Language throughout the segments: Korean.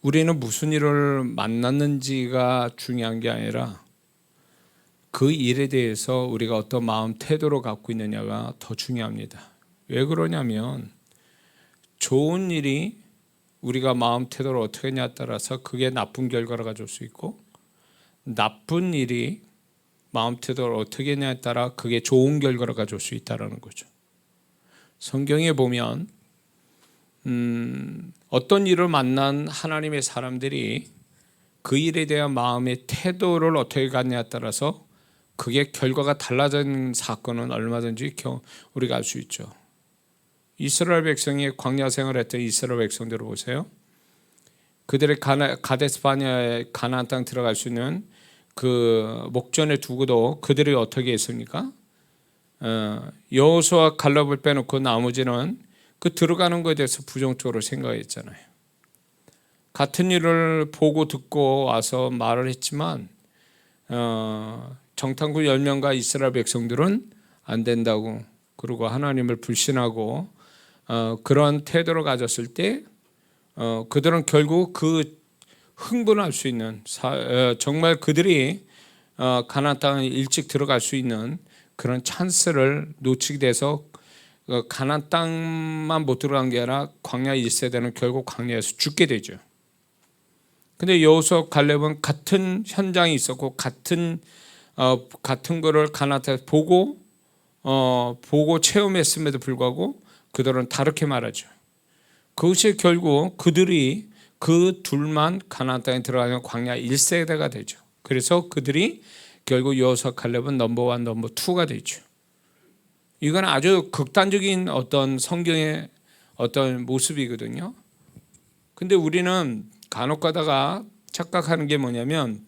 우리는 무슨 일을 만났는지가 중요한 게 아니라 그 일에 대해서 우리가 어떤 마음 태도로 갖고 있느냐가 더 중요합니다. 왜 그러냐면 좋은 일이 우리가 마음 태도를 어떻게 하냐에 따라서 그게 나쁜 결과를 가져올 수 있고, 나쁜 일이 마음 태도를 어떻게 하냐에 따라 그게 좋은 결과를 가져올 수 있다는 거죠. 성경에 보면 어떤 일을 만난 하나님의 사람들이 그 일에 대한 마음의 태도를 어떻게 갖냐에 따라서 그게 결과가 달라진 사건은 얼마든지 우리가 알 수 있죠. 이스라엘 백성이 광야 생활했던 이스라엘 백성들을 보세요. 그들의 가데스바네아의 가나안 땅 들어갈 수 있는 그 목전에 두고도 그들이 어떻게 했습니까? 여호수아 갈렙을 빼놓고 나머지는 그 들어가는 것에 대해서 부정적으로 생각했잖아요. 같은 일을 보고 듣고 와서 말을 했지만 정탐구 10명과 이스라엘 백성들은 안 된다고, 그리고 하나님을 불신하고 그런 태도를 가졌을 때 그들은 결국 그 흥분할 수 있는 정말 그들이 가나안 땅에 일찍 들어갈 수 있는 그런 찬스를 놓치게 돼서 가나안 땅만 못 들어간 게 아니라 광야 1세대는 결국 광야에서 죽게 되죠. 근데 여호수아 갈렙은 같은 현장이 있었고 같은 거를 가나안 땅에서 보고 체험했음에도 불구하고 그들은 다르게 말하죠. 그것이 결국 그들이 그 둘만 가나안 땅에 들어가면 광야 1세대가 되죠. 그래서 그들이 결국 여호수아 갈렙은 넘버 1, 넘버 2가 되죠. 이건 아주 극단적인 어떤 성경의 어떤 모습이거든요. 근데 우리는 간혹 가다가 착각하는 게 뭐냐면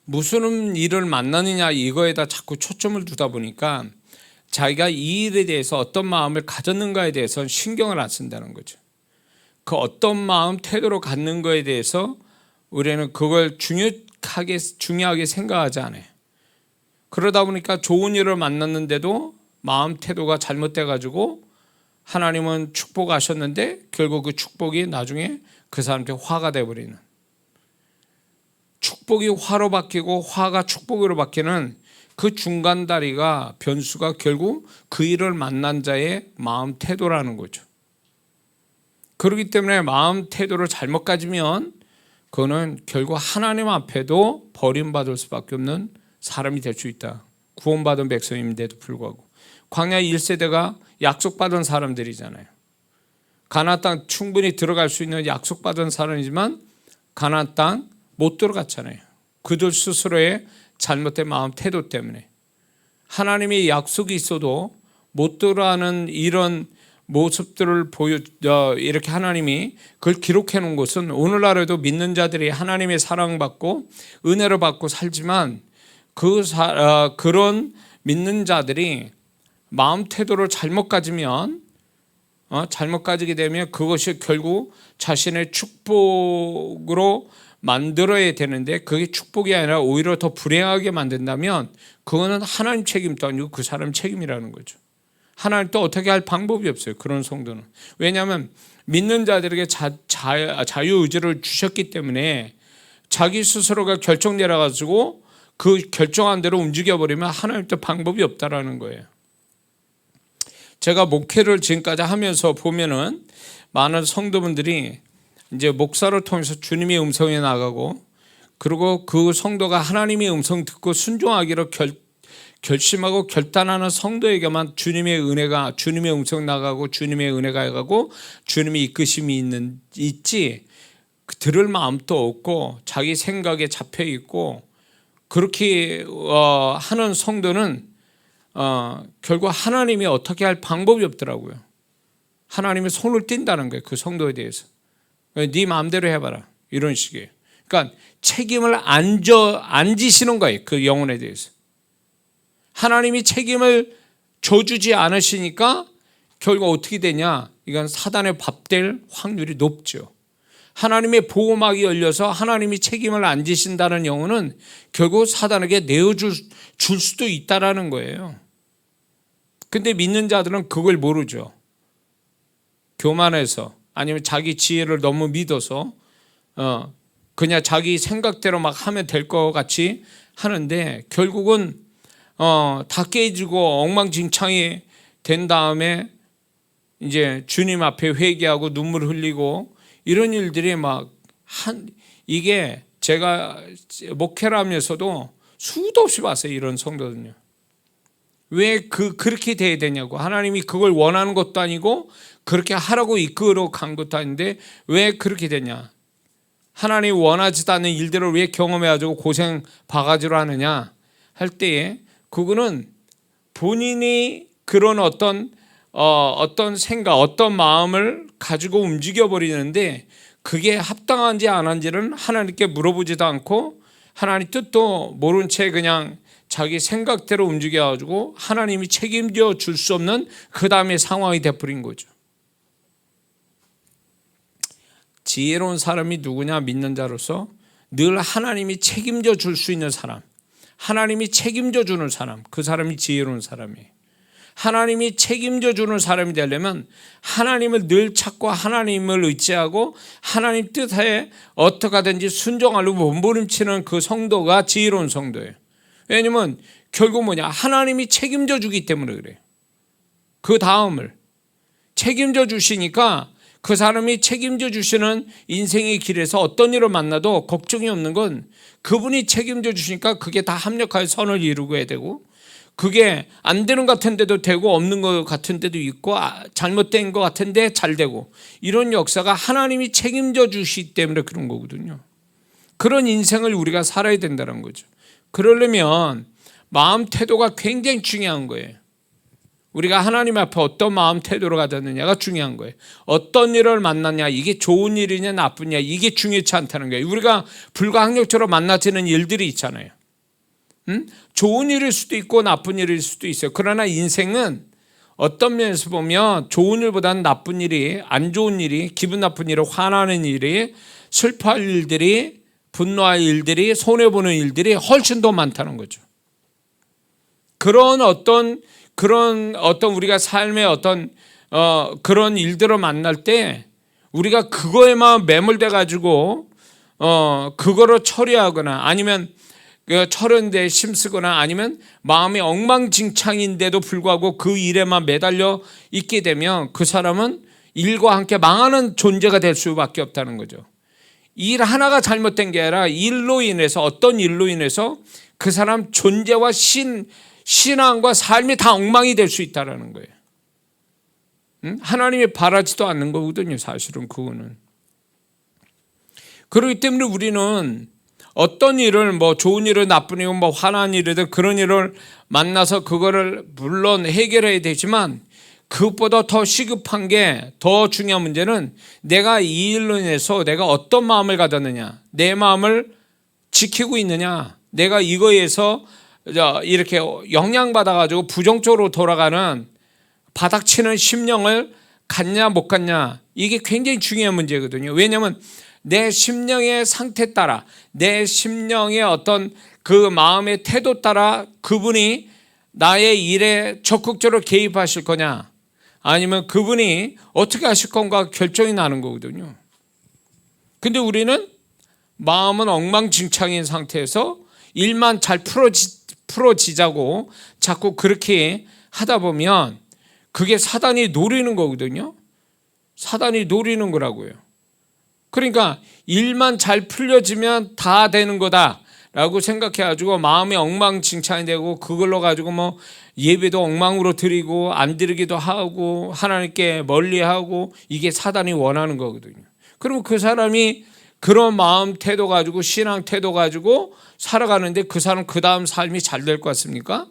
무슨 일을 만나느냐 이거에다 자꾸 초점을 두다 보니까 자기가 이 일에 대해서 어떤 마음을 가졌는가에 대해서는 신경을 안 쓴다는 거죠. 그 어떤 마음 태도로 갖는 거에 대해서 우리는 그걸 중요하게 생각하지 않아요. 그러다 보니까 좋은 일을 만났는데도 마음 태도가 잘못돼 가지고 하나님은 축복하셨는데 결국 그 축복이 나중에 그 사람한테 화가 돼버리는, 축복이 화로 바뀌고 화가 축복으로 바뀌는 그 중간 다리가 변수가 결국 그 일을 만난 자의 마음 태도라는 거죠. 그렇기 때문에 마음 태도를 잘못 가지면 그거는 결국 하나님 앞에도 버림받을 수밖에 없는 사람이 될 수 있다. 구원받은 백성인데도 불구하고 광야 1세대가 약속받은 사람들이잖아요. 가나안 땅 충분히 들어갈 수 있는 약속받은 사람이지만 가나안 땅 못 들어갔잖아요. 그들 스스로의 잘못된 마음 태도 때문에. 하나님의 약속이 있어도 못 들어가는 이런 모습들을 이렇게 하나님이 그걸 기록해 놓은 것은 오늘날에도 믿는 자들이 하나님의 사랑받고 은혜를 받고 살지만 그런 믿는 자들이 마음 태도를 잘못 가지게 되면 그것이 결국 자신의 축복으로 만들어야 되는데 그게 축복이 아니라 오히려 더 불행하게 만든다면 그거는 하나님 책임도 아니고 그 사람 책임이라는 거죠. 하나님 또 어떻게 할 방법이 없어요. 그런 성도는. 왜냐하면 믿는 자들에게 자유의지를 주셨기 때문에 자기 스스로가 결정 내려가지고 그 결정한 대로 움직여버리면 하나님 또 방법이 없다라는 거예요. 제가 목회를 지금까지 하면서 보면은 많은 성도분들이 이제 목사를 통해서 주님의 음성에 나가고, 그리고 그 성도가 하나님의 음성 듣고 순종하기로 결심하고 결단하는 성도에게만 주님의 음성 나가고 주님의 은혜가 가고 주님의 이끄심이 있지 들을 마음도 없고 자기 생각에 잡혀 있고 그렇게 하는 성도는 결국 하나님이 어떻게 할 방법이 없더라고요. 하나님이 손을 띈다는 거예요. 그 성도에 대해서. 네 마음대로 해봐라. 이런 식이에요. 그러니까 책임을 안 지시는 거예요. 그 영혼에 대해서. 하나님이 책임을 져주지 않으시니까 결국 어떻게 되냐? 이건 사단의 밥될 확률이 높죠. 하나님의 보호막이 열려서 하나님이 책임을 안 지신다는 영혼은 결국 사단에게 내어줄 수도 있다라는 거예요. 근데 믿는 자들은 그걸 모르죠. 교만해서 아니면 자기 지혜를 너무 믿어서 그냥 자기 생각대로 막 하면 될 것 같이 하는데 결국은 다 깨지고 엉망진창이 된 다음에 이제 주님 앞에 회개하고 눈물 흘리고 이런 일들이 이게 제가 목회를 하면서도 수도 없이 봤어요. 이런 성도들은요. 왜 그렇게 돼야 되냐고. 하나님이 그걸 원하는 것도 아니고 그렇게 하라고 이끌어 간 것도 아닌데 왜 그렇게 되냐. 하나님이 원하지도 않는 일들을 왜 경험해가지고 고생 바가지로 하느냐 할 때에 그거는 본인이 그런 어떤 생각, 어떤 마음을 가지고 움직여 버리는데 그게 합당한지 안 한지는 하나님께 물어보지도 않고 하나님 뜻도 모른 채 그냥 자기 생각대로 움직여가지고 하나님이 책임져 줄 수 없는 그 다음에 상황이 돼버린 거죠. 지혜로운 사람이 누구냐 믿는 자로서 늘 하나님이 책임져 줄 수 있는 사람, 하나님이 책임져 주는 사람, 그 사람이 지혜로운 사람이에요. 하나님이 책임져 주는 사람이 되려면 하나님을 늘 찾고 하나님을 의지하고 하나님 뜻에 어떻게 하든지 순종하려고 몸부림치는 그 성도가 지혜로운 성도예요. 왜냐면 결국 뭐냐, 하나님이 책임져 주기 때문에 그래요. 그 다음을 책임져 주시니까 그 사람이 책임져 주시는 인생의 길에서 어떤 일을 만나도 걱정이 없는 건 그분이 책임져 주시니까 그게 다 합력하여 선을 이루고 해야 되고, 그게 안 되는 것 같은데도 되고 없는 것 같은데도 있고 잘못된 것 같은데 잘 되고, 이런 역사가 하나님이 책임져 주시기 때문에 그런 거거든요. 그런 인생을 우리가 살아야 된다는 거죠. 그러려면 마음 태도가 굉장히 중요한 거예요. 우리가 하나님 앞에 어떤 마음 태도로 가졌느냐가 중요한 거예요. 어떤 일을 만났냐, 이게 좋은 일이냐 나쁜 일이냐, 이게 중요치 않다는 거예요. 우리가 불가항력처럼 만나지는 일들이 있잖아요. 좋은 일일 수도 있고 나쁜 일일 수도 있어요. 그러나 인생은 어떤 면에서 보면 좋은 일보다는 나쁜 일이, 안 좋은 일이, 기분 나쁜 일이, 화나는 일이, 슬퍼할 일들이, 분노할 일들이, 손해보는 일들이 훨씬 더 많다는 거죠. 그런 어떤 우리가 삶의 어떤 그런 일들을 만날 때 우리가 그거에만 매몰돼 가지고 그거를 처리하거나 아니면 철연대에 힘쓰거나 아니면 마음이 엉망진창인데도 불구하고 그 일에만 매달려 있게 되면 그 사람은 일과 함께 망하는 존재가 될 수밖에 없다는 거죠. 일 하나가 잘못된 게 아니라 일로 인해서, 어떤 일로 인해서 그 사람 존재와 신앙과 삶이 다 엉망이 될 수 있다는 거예요. 하나님이 바라지도 않는 거거든요, 사실은 그거는. 그렇기 때문에 우리는 어떤 일을, 좋은 일을, 나쁜 일을, 화난 일이든 그런 일을 만나서 그거를 물론 해결해야 되지만 그것보다 더 시급한 게, 더 중요한 문제는 내가 이 일로 인해서 내가 어떤 마음을 가졌느냐, 내 마음을 지키고 있느냐, 내가 이거에서 이렇게 영향받아가지고 부정적으로 돌아가는 바닥치는 심령을 갖냐 못 갖냐, 이게 굉장히 중요한 문제거든요. 왜냐하면 내 심령의 상태 따라, 내 심령의 어떤 그 마음의 태도 따라 그분이 나의 일에 적극적으로 개입하실 거냐, 아니면 그분이 어떻게 하실 건가 결정이 나는 거거든요. 근데 우리는 마음은 엉망진창인 상태에서 일만 잘 풀어지자고 자꾸 그렇게 하다 보면 그게 사단이 노리는 거거든요. 사단이 노리는 거라고요. 그러니까 일만 잘 풀려지면 다 되는 거다라고 생각해가지고 마음이 엉망진창이 되고, 그걸로 가지고 예배도 엉망으로 드리고 안 드리기도 하고 하나님께 멀리하고, 이게 사단이 원하는 거거든요. 그러면 그 사람이 그런 마음 태도 가지고, 신앙 태도 가지고 살아가는데 그 사람 그 다음 삶이 잘 될 것 같습니까?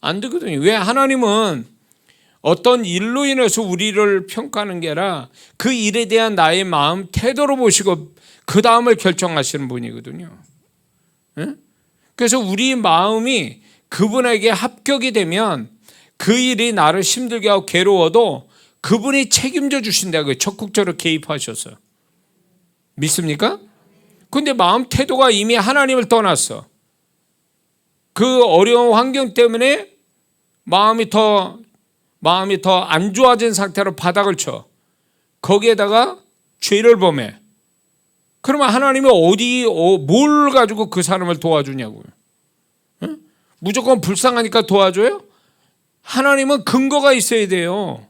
안 되거든요. 왜? 하나님은 어떤 일로 인해서 우리를 평가하는 게 아니라 그 일에 대한 나의 마음 태도로 보시고 그 다음을 결정하시는 분이거든요. 그래서 우리 마음이 그분에게 합격이 되면 그 일이 나를 힘들게 하고 괴로워도 그분이 책임져 주신다고요. 적극적으로 개입하셔서. 믿습니까? 근데 마음 태도가 이미 하나님을 떠났어. 그 어려운 환경 때문에 마음이 더 안 좋아진 상태로 바닥을 쳐. 거기에다가 죄를 범해. 그러면 하나님이 뭘 가지고 그 사람을 도와주냐고요. 응? 무조건 불쌍하니까 도와줘요? 하나님은 근거가 있어야 돼요.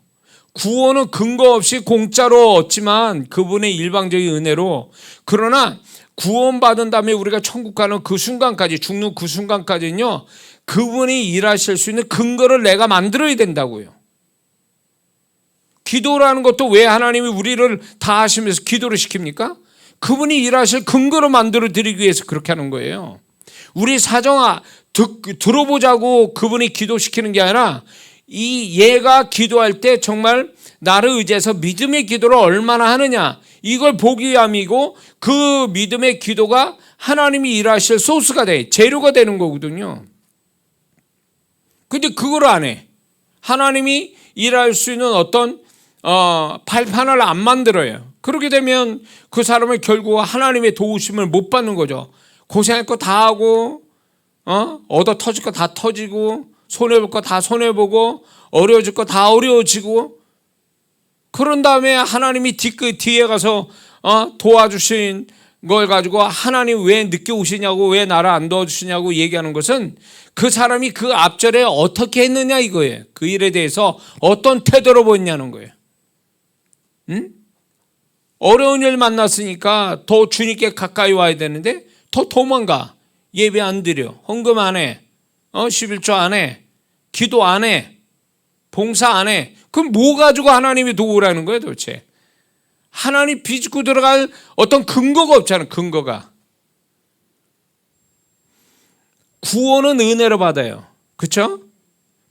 구원은 근거 없이 공짜로 얻지만 그분의 일방적인 은혜로. 그러나 구원받은 다음에 우리가 천국 가는 그 순간까지, 죽는 그 순간까지는요, 그분이 일하실 수 있는 근거를 내가 만들어야 된다고요. 기도라는 것도 왜 하나님이 우리를 다 하시면서 기도를 시킵니까? 그분이 일하실 근거로 만들어 드리기 위해서 그렇게 하는 거예요. 우리 사정 들어보자고 그분이 기도시키는 게 아니라 얘가 기도할 때 정말 나를 의지해서 믿음의 기도를 얼마나 하느냐, 이걸 보기 위함이고, 그 믿음의 기도가 하나님이 일하실 소스가 돼, 재료가 되는 거거든요. 근데 그걸 안 해. 하나님이 일할 수 있는 어떤 발판을 안 만들어요. 그렇게 되면 그 사람은 결국 하나님의 도우심을 못 받는 거죠. 고생할 거 다 하고, 얻어 터질 거 다 터지고, 손해볼 거 다 손해보고, 어려워질 거 다 어려워지고, 그런 다음에 하나님이 뒤에 가서 도와주신 걸 가지고 하나님 왜 늦게 오시냐고, 왜 나를 안 도와주시냐고 얘기하는 것은 그 사람이 그 앞절에 어떻게 했느냐 이거예요. 그 일에 대해서 어떤 태도로 보였냐는 거예요. 응? 어려운 일 만났으니까 더 주님께 가까이 와야 되는데 더 도망가. 예배 안 드려, 헌금 안 해, 11조 안 해, 기도 안 해, 봉사 안 해. 그럼 뭐 가지고 하나님이 도우라는 거예요 도대체? 하나님 비집고 들어갈 어떤 근거가 없잖아요. 근거가. 구원은 은혜로 받아요, 그렇죠?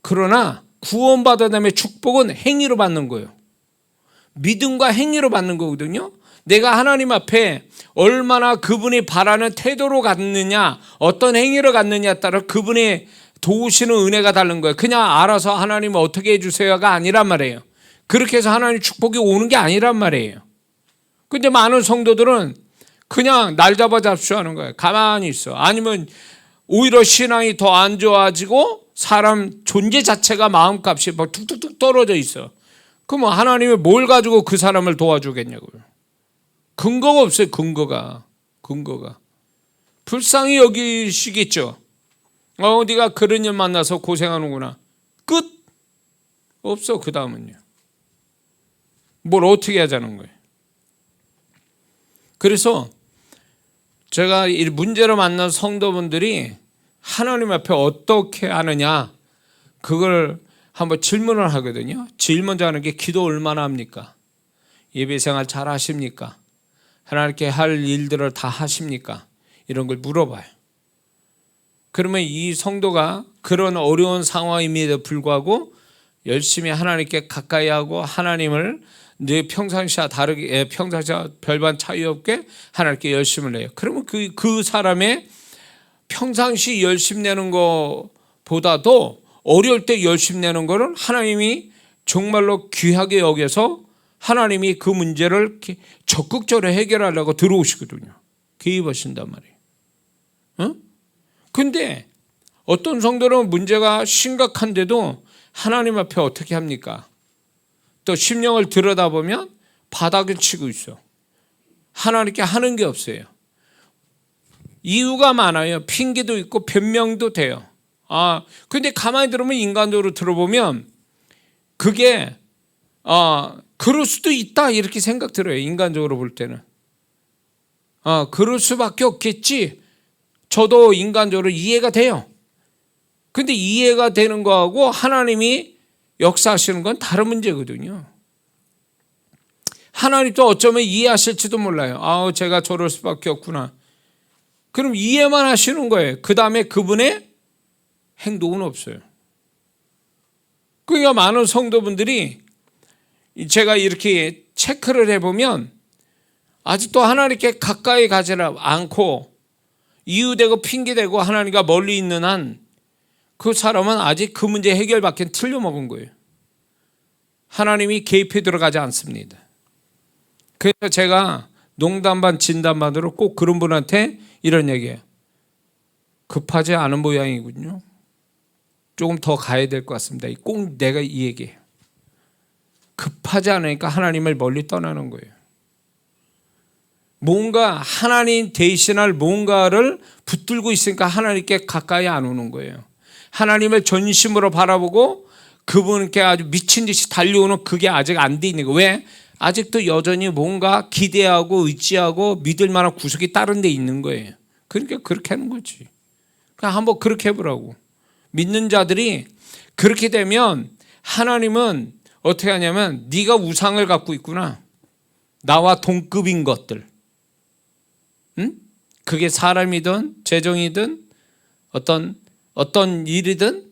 그러나 구원받은 다음에 축복은 행위로 받는 거예요. 믿음과 행위로 받는 거거든요. 내가 하나님 앞에 얼마나 그분이 바라는 태도로 갔느냐, 어떤 행위로 갔느냐에 따라 그분의 도우시는 은혜가 다른 거예요. 그냥 알아서 하나님 어떻게 해주세요가 아니란 말이에요. 그렇게 해서 하나님 축복이 오는 게 아니란 말이에요. 근데 많은 성도들은 그냥 날 잡아잡수 하는 거예요. 가만히 있어. 아니면 오히려 신앙이 더 안 좋아지고 사람 존재 자체가 마음값이 막 툭툭툭 떨어져 있어. 그럼 하나님이 뭘 가지고 그 사람을 도와주겠냐고요. 근거가 없어요. 근거가. 불쌍히 여기시겠죠. 네가 그런 일 만나서 고생하는구나. 끝. 없어. 그 다음은요. 뭘 어떻게 하자는 거예요. 그래서 제가 이 문제로 만난 성도분들이 하나님 앞에 어떻게 하느냐, 그걸 한번 질문을 하거든요. 제일 먼저 하는 게 기도 얼마나 합니까? 예배생활 잘 하십니까? 하나님께 할 일들을 다 하십니까? 이런 걸 물어봐요. 그러면 이 성도가 그런 어려운 상황임에도 불구하고 열심히 하나님께 가까이 하고 하나님을 늘 평상시와 다르게, 평상시와 별반 차이 없게 하나님께 열심을 내요. 그러면 그 사람의 평상시 열심 내는 것보다도 어려울 때 열심 내는 거를 하나님이 정말로 귀하게 여겨서 하나님이 그 문제를 적극적으로 해결하려고 들어오시거든요. 개입하신단 말이에요. 근데 어떤 성도는 문제가 심각한데도 하나님 앞에 어떻게 합니까? 또 심령을 들여다보면 바닥을 치고 있어. 하나님께 하는 게 없어요. 이유가 많아요. 핑계도 있고 변명도 돼요. 근데 가만히 들으면, 인간적으로 들어보면 그게 그럴 수도 있다 이렇게 생각 들어요. 인간적으로 볼 때는 그럴 수밖에 없겠지. 저도 인간적으로 이해가 돼요. 근데 이해가 되는 거하고 하나님이 역사하시는 건 다른 문제거든요. 하나님도 어쩌면 이해하실지도 몰라요. 제가 저럴 수밖에 없구나. 그럼 이해만 하시는 거예요. 그 다음에 그분의 행동은 없어요. 그러니까 많은 성도분들이 제가 이렇게 체크를 해보면 아직도 하나님께 가까이 가지 않고 이유되고 핑계대고 하나님과 멀리 있는 한 그 사람은 아직 그 문제 해결밖에 틀려먹은 거예요. 하나님이 개입해 들어가지 않습니다. 그래서 제가 농담 반 진담 반으로 꼭 그런 분한테 이런 얘기해요. 급하지 않은 모양이군요. 조금 더 가야 될 것 같습니다. 꼭 내가 이 얘기해요. 급하지 않으니까 하나님을 멀리 떠나는 거예요. 뭔가 하나님 대신할 뭔가를 붙들고 있으니까 하나님께 가까이 안 오는 거예요. 하나님을 전심으로 바라보고 그분께 아주 미친 듯이 달려오는 그게 아직 안 돼 있는 거예요. 왜? 아직도 여전히 뭔가 기대하고 의지하고 믿을 만한 구석이 다른 데 있는 거예요. 그러니까 그렇게 하는 거지. 그러니까 한번 그렇게 해보라고. 믿는 자들이 그렇게 되면 하나님은 어떻게 하냐면 네가 우상을 갖고 있구나. 나와 동급인 것들. 응? 그게 사람이든 재정이든 어떤 일이든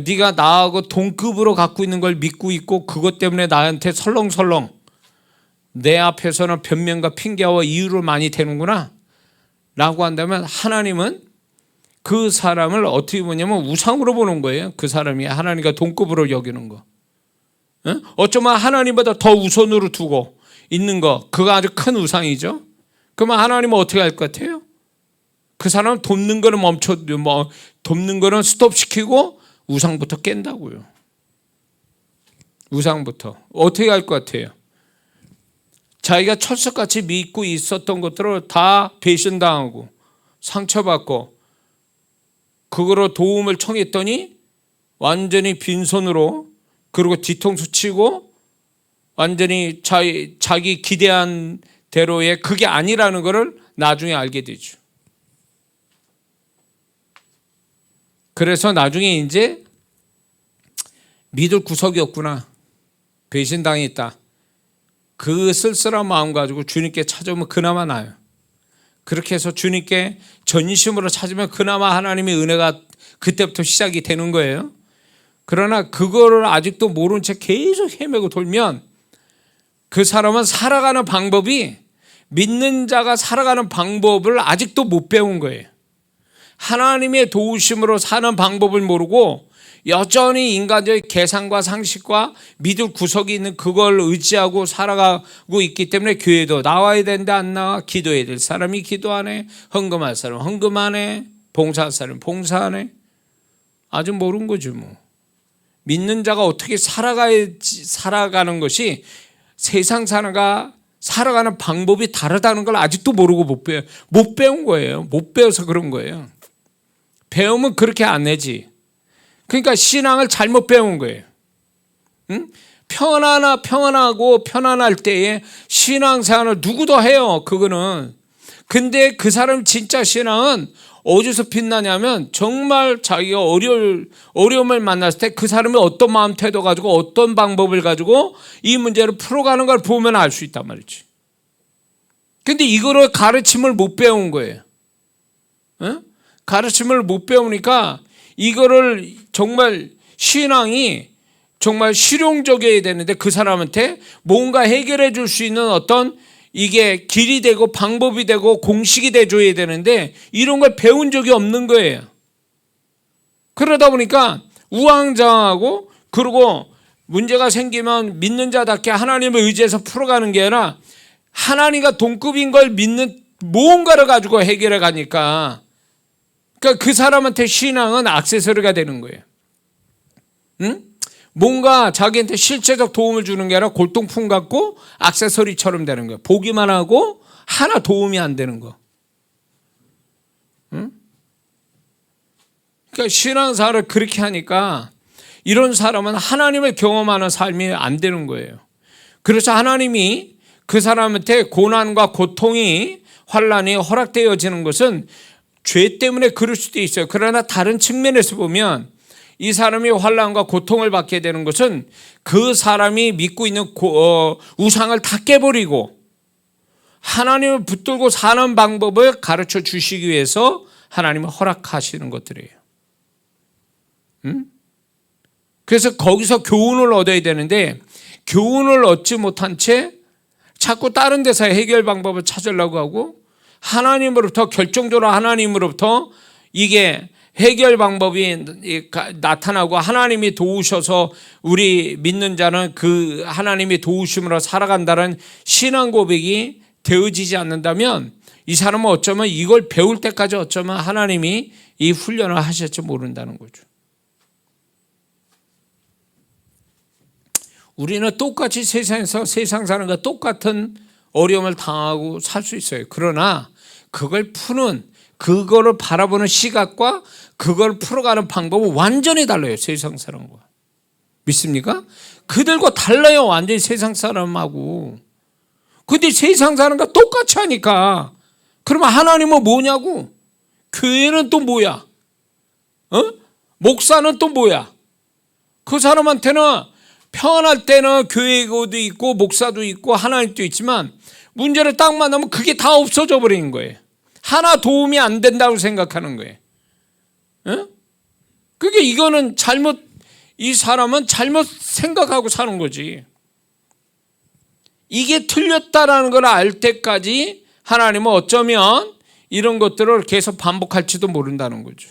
네가 나하고 동급으로 갖고 있는 걸 믿고 있고 그것 때문에 나한테 설렁설렁 내 앞에서는 변명과 핑계와 이유를 많이 대는구나 라고 한다면 하나님은 그 사람을 어떻게 보냐면 우상으로 보는 거예요. 그 사람이 하나님과 동급으로 여기는 거. 어쩌면 하나님보다 더 우선으로 두고 있는 거, 그거 아주 큰 우상이죠. 그러면 하나님은 어떻게 할 것 같아요? 그 사람은 돕는 거는 돕는 거는 스톱시키고 우상부터 깬다고요. 우상부터. 어떻게 할 것 같아요? 자기가 철석같이 믿고 있었던 것들을 다 배신당하고 상처받고 그거로 도움을 청했더니 완전히 빈손으로 그리고 뒤통수 치고 완전히 자기 기대한 대로의 그게 아니라는 것을 나중에 알게 되죠. 그래서 나중에 이제 믿을 구석이 없구나. 배신당했다. 그 쓸쓸한 마음 가지고 주님께 찾아오면 그나마 나아요. 그렇게 해서 주님께 전심으로 찾으면 그나마 하나님의 은혜가 그때부터 시작이 되는 거예요. 그러나 그거를 아직도 모른 채 계속 헤매고 돌면 그 사람은 살아가는 방법이 믿는 자가 살아가는 방법을 아직도 못 배운 거예요. 하나님의 도우심으로 사는 방법을 모르고 여전히 인간적인 계산과 상식과 믿을 구석이 있는 그걸 의지하고 살아가고 있기 때문에 교회도 나와야 되는데 안 나와, 기도해야 될 사람이 기도 안 해, 헌금할 사람 헌금 안 해, 봉사할 사람 봉사 안 해. 아직 모르는 거죠 뭐. 믿는 자가 어떻게 살아가는 것이 세상 사람과 살아가는 방법이 다르다는 걸 아직도 모르고 못 배운 거예요. 못 배워서 그런 거예요. 배우면 그렇게 안 되지. 그러니까 신앙을 잘못 배운 거예요. 응? 평안하고 편안할 때에 신앙생활을 누구도 해요. 그거는. 근데 그 사람 진짜 신앙은 어디서 빛나냐면 정말 자기가 어려움을 만났을 때 그 사람이 어떤 마음 태도 가지고 어떤 방법을 가지고 이 문제를 풀어가는 걸 보면 알 수 있단 말이지. 근데 이거를 가르침을 못 배운 거예요. 응? 가르침을 못 배우니까 이거를 정말 신앙이 정말 실용적이어야 되는데 그 사람한테 뭔가 해결해 줄 수 있는 어떤 이게 길이 되고 방법이 되고 공식이 돼줘야 되는데 이런 걸 배운 적이 없는 거예요. 그러다 보니까 우왕좌왕하고 그리고 문제가 생기면 믿는 자답게 하나님을 의지해서 풀어가는 게 아니라 하나님과 동급인 걸 믿는 뭔가를 가지고 해결해 가니까 그러니까 그 사람한테 신앙은 액세서리가 되는 거예요. 응? 뭔가 자기한테 실제적 도움을 주는 게 아니라 골동품 같고 액세서리처럼 되는 거예요. 보기만 하고 하나 도움이 안 되는 거. 응? 그러니까 신앙생활을 그렇게 하니까 이런 사람은 하나님을 경험하는 삶이 안 되는 거예요. 그래서 하나님이 그 사람한테 고난과 고통이 환난이 허락되어지는 것은 죄 때문에 그럴 수도 있어요. 그러나 다른 측면에서 보면 이 사람이 환난과 고통을 받게 되는 것은 그 사람이 믿고 있는 우상을 다 깨버리고 하나님을 붙들고 사는 방법을 가르쳐 주시기 위해서 하나님은 허락하시는 것들이에요. 그래서 거기서 교훈을 얻어야 되는데 교훈을 얻지 못한 채 자꾸 다른 데서 해결 방법을 찾으려고 하고 하나님으로부터 결정적으로 하나님으로부터 이게 해결 방법이 나타나고 하나님이 도우셔서 우리 믿는 자는 그 하나님이 도우심으로 살아간다는 신앙 고백이 되어지지 않는다면 이 사람은 어쩌면 이걸 배울 때까지 어쩌면 하나님이 이 훈련을 하실지 모른다는 거죠. 우리는 똑같이 세상에서 세상 사람과 똑같은 어려움을 당하고 살 수 있어요. 그러나 그걸 푸는, 그거를 바라보는 시각과 그걸 풀어가는 방법은 완전히 달라요. 세상 사람과. 믿습니까? 그들과 달라요. 완전히 세상 사람하고. 근데 세상 사람과 똑같이 하니까 그러면 하나님은 뭐냐고? 교회는 또 뭐야? 목사는 또 뭐야? 그 사람한테는 평안할 때는 교회도 있고 목사도 있고 하나님도 있지만 문제를 딱 만나면 그게 다 없어져 버리는 거예요. 하나 도움이 안 된다고 생각하는 거예요. 그게 이거는 이 사람은 잘못 생각하고 사는 거지. 이게 틀렸다라는 걸 알 때까지 하나님은 어쩌면 이런 것들을 계속 반복할지도 모른다는 거죠.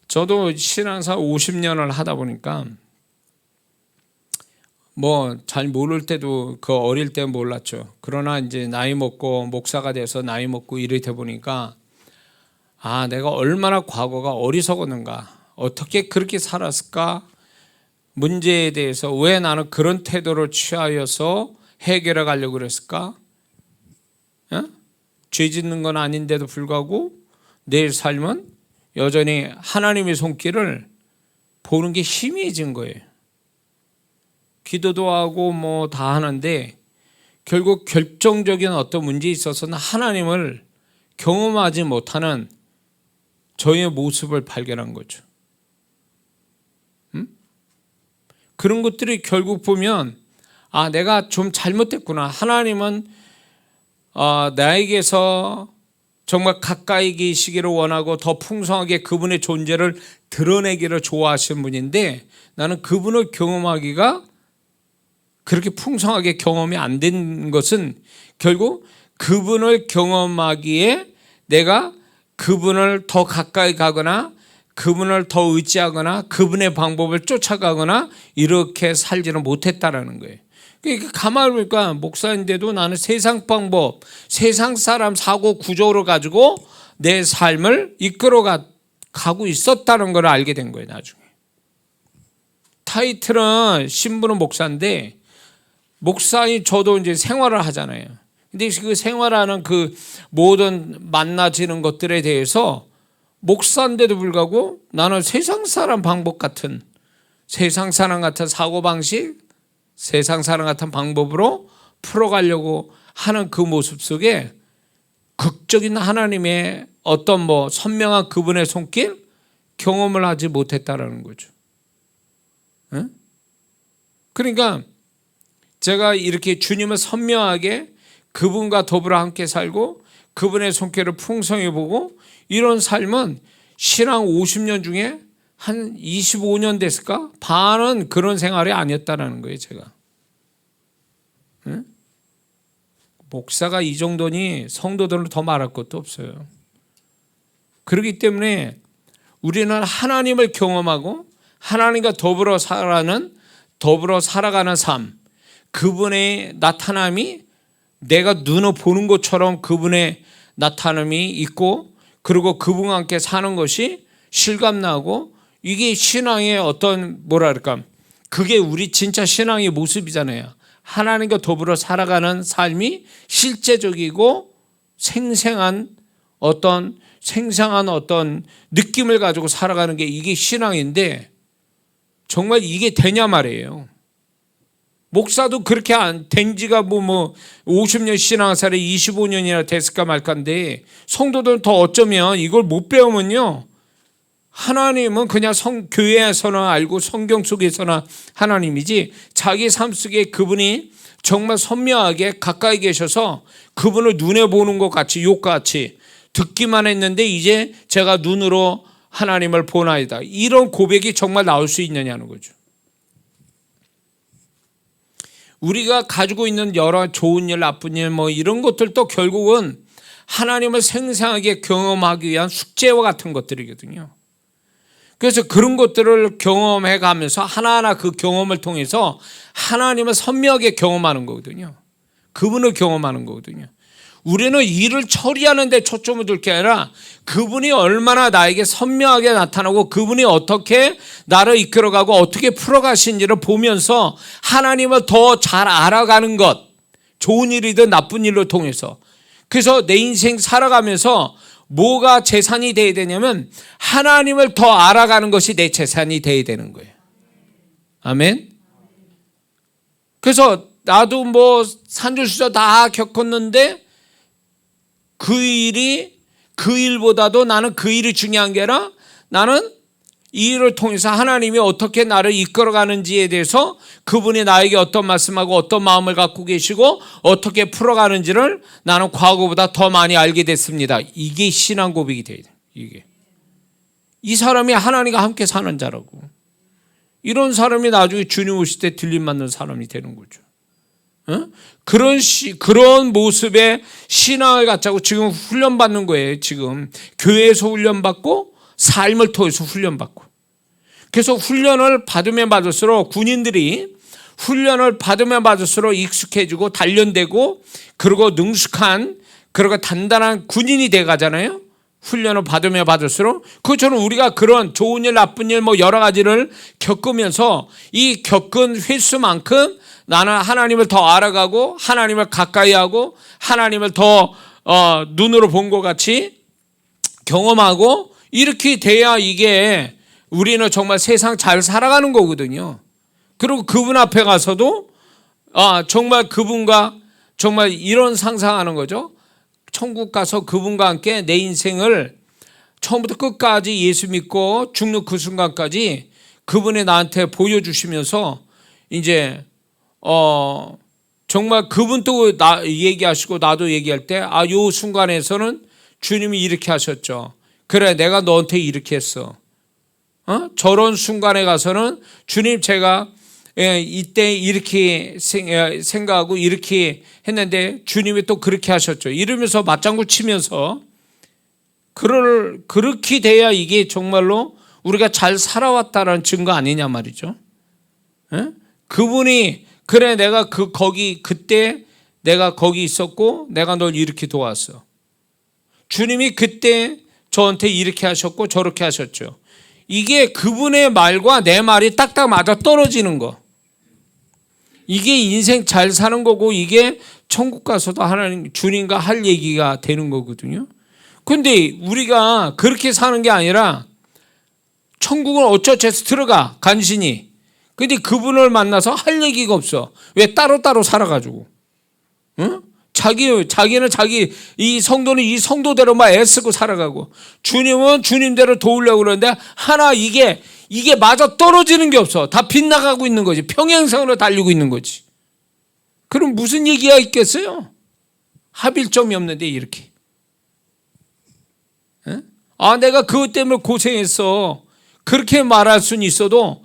저도 신앙사 50년을 하다 보니까 뭐 잘 모를 때도 그 어릴 때 몰랐죠. 그러나 이제 나이 먹고 목사가 돼서 나이 먹고 이렇게 보니까 내가 얼마나 과거가 어리석었는가, 어떻게 그렇게 살았을까, 문제에 대해서 왜 나는 그런 태도를 취하여서 해결해 가려고 그랬을까? 죄 짓는 건 아닌데도 불구하고 내 삶은 여전히 하나님의 손길을 보는 게 희미해진 거예요. 기도도 하고 뭐 다 하는데 결국 결정적인 어떤 문제에 있어서는 하나님을 경험하지 못하는 저의 모습을 발견한 거죠. 그런 것들이 결국 보면 내가 좀 잘못됐구나. 하나님은 나에게서 정말 가까이 계시기를 원하고 더 풍성하게 그분의 존재를 드러내기를 좋아하시는 분인데 나는 그분을 경험하기가 그렇게 풍성하게 경험이 안 된 것은 결국 그분을 경험하기에 내가 그분을 더 가까이 가거나 그분을 더 의지하거나 그분의 방법을 쫓아가거나 이렇게 살지는 못했다라는 거예요. 그러니까 가만히 보니까 목사인데도 나는 세상 방법, 세상 사람 사고 구조를 가지고 내 삶을 이끌어 가고 있었다는 걸 알게 된 거예요. 나중에 타이틀은 신부는 목사인데 목사인 저도 이제 생활을 하잖아요. 근데 그 생활하는 그 모든 만나지는 것들에 대해서 목사인데도 불구하고 나는 세상 사람 방법 같은, 세상 사람 같은 사고방식, 세상 사람 같은 방법으로 풀어가려고 하는 그 모습 속에 극적인 하나님의 어떤 선명한 그분의 손길 경험을 하지 못했다라는 거죠. 그러니까 제가 이렇게 주님을 선명하게 그분과 더불어 함께 살고 그분의 손길을 풍성히 보고 이런 삶은 신앙 50년 중에 한 25년 됐을까? 반은 그런 생활이 아니었다는 거예요. 제가 목사가 이 정도니 성도들은 더 말할 것도 없어요. 그렇기 때문에 우리는 하나님을 경험하고 하나님과 더불어 살아가는 삶, 그분의 나타남이 내가 눈으로 보는 것처럼 그분의 나타남이 있고 그리고 그분과 함께 사는 것이 실감나고 이게 신앙의 어떤 그게 우리 진짜 신앙의 모습이잖아요. 하나님과 더불어 살아가는 삶이 실제적이고 생생한 어떤 느낌을 가지고 살아가는 게 이게 신앙인데 정말 이게 되냐 말이에요. 목사도 그렇게 된 지가 50년 신앙생활에 25년이나 됐을까 말까인데 성도들은 더 어쩌면 이걸 못 배우면요. 하나님은 그냥 교회에서나 알고 성경 속에서나 하나님이지 자기 삶 속에 그분이 정말 선명하게 가까이 계셔서 그분을 눈에 보는 것 같이 욕같이 듣기만 했는데 이제 제가 눈으로 하나님을 보나이다. 이런 고백이 정말 나올 수 있느냐는 거죠. 우리가 가지고 있는 여러 좋은 일, 나쁜 일 이런 것들도 결국은 하나님을 생생하게 경험하기 위한 숙제와 같은 것들이거든요. 그래서 그런 것들을 경험해 가면서 하나하나 그 경험을 통해서 하나님을 선명하게 경험하는 거거든요. 그분을 경험하는 거거든요. 우리는 일을 처리하는 데 초점을 둘 게 아니라 그분이 얼마나 나에게 선명하게 나타나고 그분이 어떻게 나를 이끌어가고 어떻게 풀어가신지를 보면서 하나님을 더 잘 알아가는 것, 좋은 일이든 나쁜 일로 통해서. 그래서 내 인생 살아가면서 뭐가 재산이 돼야 되냐면 하나님을 더 알아가는 것이 내 재산이 돼야 되는 거예요. 아멘. 그래서 나도 뭐 산전수전 다 겪었는데 그 일보다도 나는 그 일이 중요한 게 아니라 나는 이 일을 통해서 하나님이 어떻게 나를 이끌어가는지에 대해서 그분이 나에게 어떤 말씀하고 어떤 마음을 갖고 계시고 어떻게 풀어가는지를 나는 과거보다 더 많이 알게 됐습니다. 이게 신앙 고백이 돼야 돼요. 이게 이 사람이 하나님과 함께 사는 자라고. 이런 사람이 나중에 주님 오실 때 들림 맞는 사람이 되는 거죠. 그런 모습의 신앙을 갖자고 지금 훈련받는 거예요. 지금 교회에서 훈련받고 삶을 통해서 훈련받고. 그래서 훈련을 받으면 받을수록 군인들이 훈련을 받으면 받을수록 익숙해지고 단련되고 그리고 능숙한 그리고 단단한 군인이 돼가잖아요. 훈련을 받으면 받을수록. 그것처럼 우리가 그런 좋은 일 나쁜 일 뭐 여러 가지를 겪으면서 이 겪은 횟수만큼 나는 하나님을 더 알아가고 하나님을 가까이 하고 하나님을 더 눈으로 본 것 같이 경험하고 이렇게 돼야 이게 우리는 정말 세상 잘 살아가는 거거든요. 그리고 그분 앞에 가서도 정말 그분과 정말 이런 상상하는 거죠. 천국 가서 그분과 함께 내 인생을 처음부터 끝까지 예수 믿고 죽는 그 순간까지 그분이 나한테 보여주시면서 이제 정말 그분도 나 얘기하시고 나도 얘기할 때 요 순간에서는 주님이 이렇게 하셨죠. 그래 내가 너한테 이렇게 했어. 저런 순간에 가서는 주님 제가 이때 이렇게 생각하고 이렇게 했는데 주님이 또 그렇게 하셨죠. 이러면서 맞장구 치면서 그렇게 돼야 이게 정말로 우리가 잘 살아왔다라는 증거 아니냐 말이죠. 그분이 그래 내가 그때 내가 거기 있었고 내가 널 이렇게 도왔어. 주님이 그때 저한테 이렇게 하셨고 저렇게 하셨죠. 이게 그분의 말과 내 말이 딱딱 맞아 떨어지는 거. 이게 인생 잘 사는 거고 이게 천국 가서도 하나님 주님과 할 얘기가 되는 거거든요. 그런데 우리가 그렇게 사는 게 아니라 천국은 어쩌저쩌서 들어가 간신히. 근데 그분을 만나서 할 얘기가 없어. 왜 따로따로 살아가지고. 응? 자기는 자기 이 성도는 이 성도대로만 애쓰고 살아가고 주님은 주님대로 도우려고 그러는데 하나 이게 맞아 떨어지는 게 없어. 다 빗나가고 있는 거지. 평행선으로 달리고 있는 거지. 그럼 무슨 얘기가 있겠어요? 합일점이 없는데 이렇게. 내가 그것 때문에 고생했어. 그렇게 말할 수는 있어도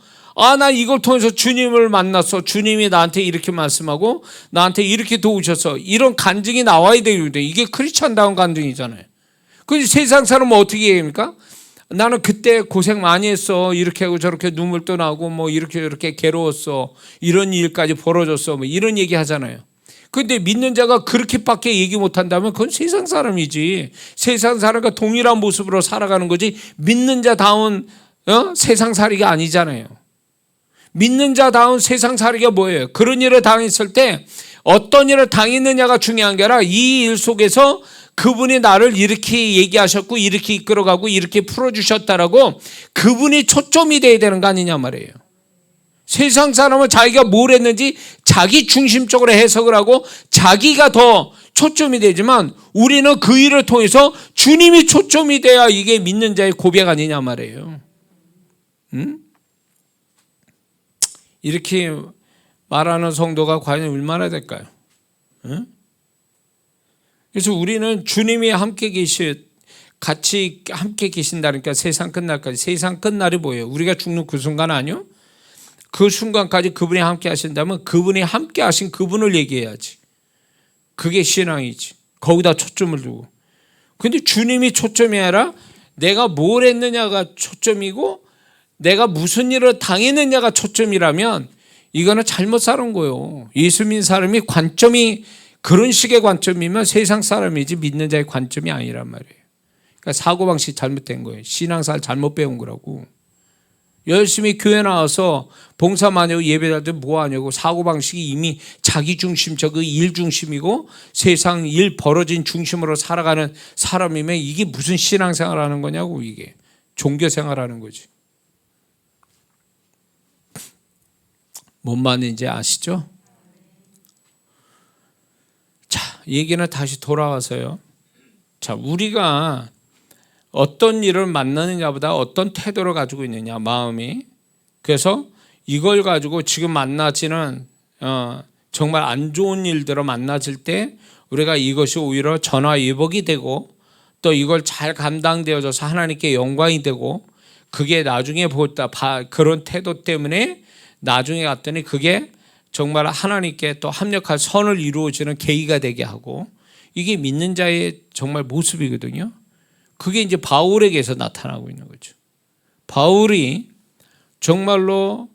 나 이걸 통해서 주님을 만났어. 주님이 나한테 이렇게 말씀하고 나한테 이렇게 도우셔서 이런 간증이 나와야 되는데 이게 크리스찬다운 간증이잖아요. 근데 세상 사람은 어떻게 얘기합니까? 나는 그때 고생 많이 했어. 이렇게 하고 저렇게 눈물도 나고 뭐 이렇게 괴로웠어. 이런 일까지 벌어졌어. 뭐 이런 얘기 하잖아요. 근데 믿는 자가 그렇게밖에 얘기 못한다면 그건 세상 사람이지. 세상 사람과 동일한 모습으로 살아가는 거지 믿는 자다운 세상 살이가 아니잖아요. 믿는 자다운 세상 살이가 뭐예요? 그런 일을 당했을 때 어떤 일을 당했느냐가 중요한 게 아니라 이 일 속에서 그분이 나를 이렇게 얘기하셨고 이렇게 이끌어가고 이렇게 풀어주셨다라고 그분이 초점이 돼야 되는 거 아니냐 말이에요. 세상 사람은 자기가 뭘 했는지 자기 중심적으로 해석을 하고 자기가 더 초점이 되지만 우리는 그 일을 통해서 주님이 초점이 돼야 이게 믿는 자의 고백 아니냐 말이에요. 이렇게 말하는 성도가 과연 얼마나 될까요? 그래서 우리는 주님이 같이 함께 계신다니까 세상 끝날까지. 세상 끝날이 뭐예요? 우리가 죽는 그 순간 아니요? 그 순간까지 그분이 함께 하신다면 그분이 함께 하신 그분을 얘기해야지. 그게 신앙이지. 거기다 초점을 두고. 근데 주님이 초점이 아니라 내가 뭘 했느냐가 초점이고 내가 무슨 일을 당했느냐가 초점이라면 이거는 잘못 살은 거예요. 예수 믿는 사람이 관점이 그런 식의 관점이면 세상 사람이지 믿는 자의 관점이 아니란 말이에요. 그러니까 사고방식 잘못된 거예요. 신앙생활 잘못 배운 거라고. 열심히 교회 나와서 봉사만 하고 예배자들 뭐 하냐고. 사고방식이 이미 자기 중심적 그 일 중심이고 세상 일 벌어진 중심으로 살아가는 사람이면 이게 무슨 신앙생활 하는 거냐고. 이게 종교생활 하는 거지. 뭔 말인지 아시죠? 자, 얘기는 다시 돌아와서요. 자, 우리가 어떤 일을 만나느냐보다 어떤 태도를 가지고 있느냐, 마음이. 그래서 이걸 가지고 지금 만나지는 정말 안 좋은 일들을 만나질 때 우리가 이것이 오히려 전화위복이 되고 또 이걸 잘 감당되어져서 하나님께 영광이 되고 그게 나중에 보다 그런 태도 때문에 나중에 갔더니 그게 정말 하나님께 또 합력할 선을 이루어지는 계기가 되게 하고 이게 믿는 자의 정말 모습이거든요. 그게 이제 바울에게서 나타나고 있는 거죠. 바울이 정말로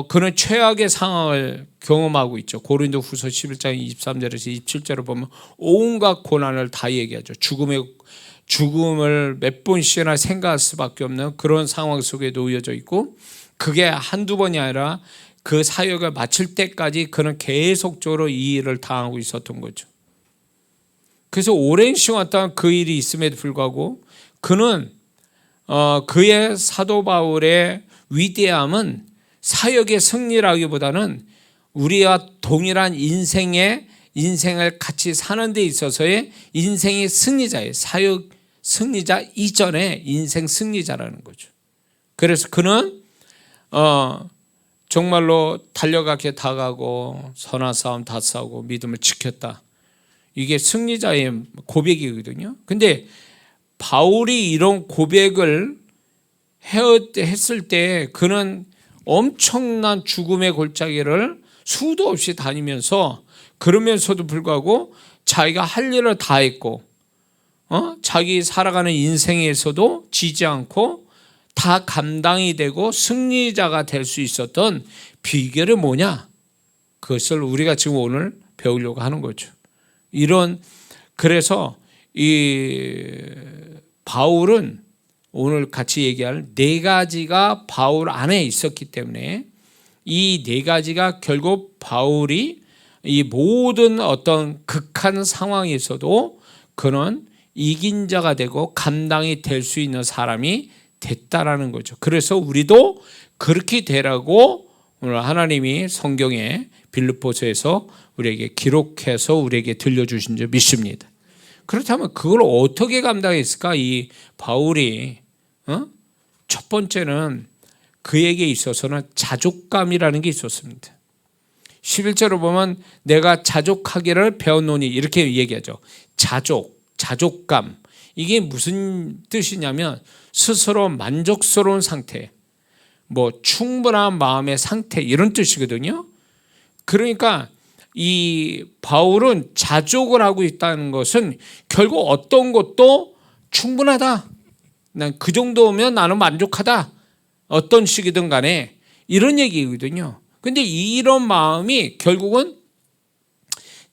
그런 최악의 상황을 경험하고 있죠. 고린도 후서 11장 23절에서 27절을 보면 온갖 고난을 다 얘기하죠. 죽음을 몇 번씩이나 생각할 수밖에 없는 그런 상황 속에 놓여져 있고 그게 한두 번이 아니라 그 사역을 마칠 때까지 그는 계속적으로 이 일을 당하고 있었던 거죠. 그래서 오랜 시간 동안 그 일이 있음에도 불구하고 그는 그의 사도 바울의 위대함은 사역의 승리라기보다는 우리와 동일한 인생을 같이 사는 데 있어서의 인생의 승리자예요. 사역 승리자 이전에 인생 승리자라는 거죠. 그래서 그는 정말로 달려가게 다가고 선한 싸움 다 싸우고 믿음을 지켰다. 이게 승리자의 고백이거든요. 근데 바울이 이런 고백을 했을 때 그는 엄청난 죽음의 골짜기를 수도 없이 다니면서 그러면서도 불구하고 자기가 할 일을 다 했고 자기 살아가는 인생에서도 지지 않고 다 감당이 되고 승리자가 될 수 있었던 비결이 뭐냐? 그것을 우리가 지금 오늘 배우려고 하는 거죠. 그래서 이 바울은 오늘 같이 얘기할 네 가지가 바울 안에 있었기 때문에 이 네 가지가 결국 바울이 이 모든 어떤 극한 상황에서도 그는 이긴 자가 되고 감당이 될 수 있는 사람이 됐다라는 거죠. 그래서 우리도 그렇게 되라고 오늘 하나님이 성경에 빌립보서에서 우리에게 기록해서 우리에게 들려주신 줄 믿습니다. 그렇다면 그걸 어떻게 감당했을까? 이 바울이 첫 번째는 그에게 있어서는 자족감이라는 게 있었습니다. 11절을 보면 내가 자족하기를 배웠노니 이렇게 얘기하죠. 자족감. 이게 무슨 뜻이냐면 스스로 만족스러운 상태, 충분한 마음의 상태 이런 뜻이거든요. 그러니까 이 바울은 자족을 하고 있다는 것은 결국 어떤 것도 충분하다. 난 그 정도면 나는 만족하다. 어떤 식이든 간에 이런 얘기거든요. 근데 이런 마음이 결국은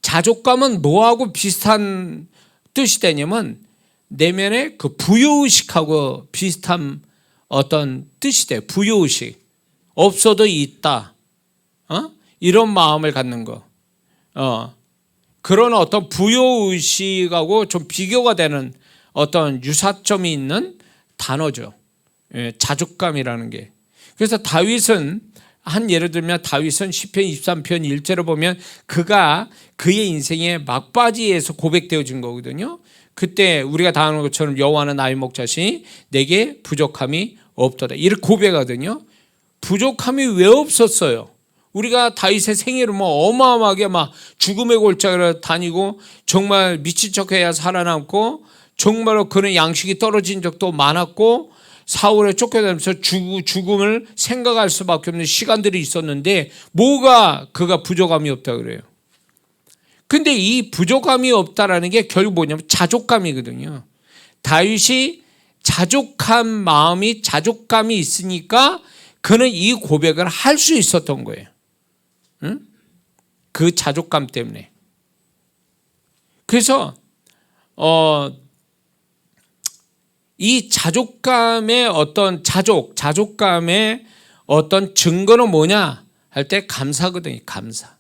자족감은 뭐하고 비슷한 뜻이 되냐면 내면의 그 부요의식하고 비슷한 어떤 뜻이 돼. 부요의식. 없어도 있다. 이런 마음을 갖는 거. 그런 어떤 부요의식하고 좀 비교가 되는 어떤 유사점이 있는 단어죠. 자족감이라는 게. 그래서 다윗은 예를 들면 다윗은 시편 23편 1절을 보면 그가 그의 인생의 막바지에서 고백되어진 거거든요. 그때 우리가 다 아는 것처럼 여호와는 나의 목자시니 내게 부족함이 없도다. 이렇게 고백하거든요. 부족함이 왜 없었어요? 우리가 다윗의 생애를 어마어마하게 죽음의 골짜기를 다니고 정말 미친 척해야 살아남고 정말로 그런 양식이 떨어진 적도 많았고 사울에 쫓겨다니면서 죽음을 생각할 수밖에 없는 시간들이 있었는데 뭐가 그가 부족함이 없다 그래요. 근데 이 부족함이 없다라는 게 결국 뭐냐면 자족감이거든요. 다윗이 자족감이 있으니까 그는 이 고백을 할 수 있었던 거예요. 응? 그 자족감 때문에. 그래서 이 자족감의 어떤 자족감의 어떤 증거는 뭐냐 할 때 감사거든요. 감사.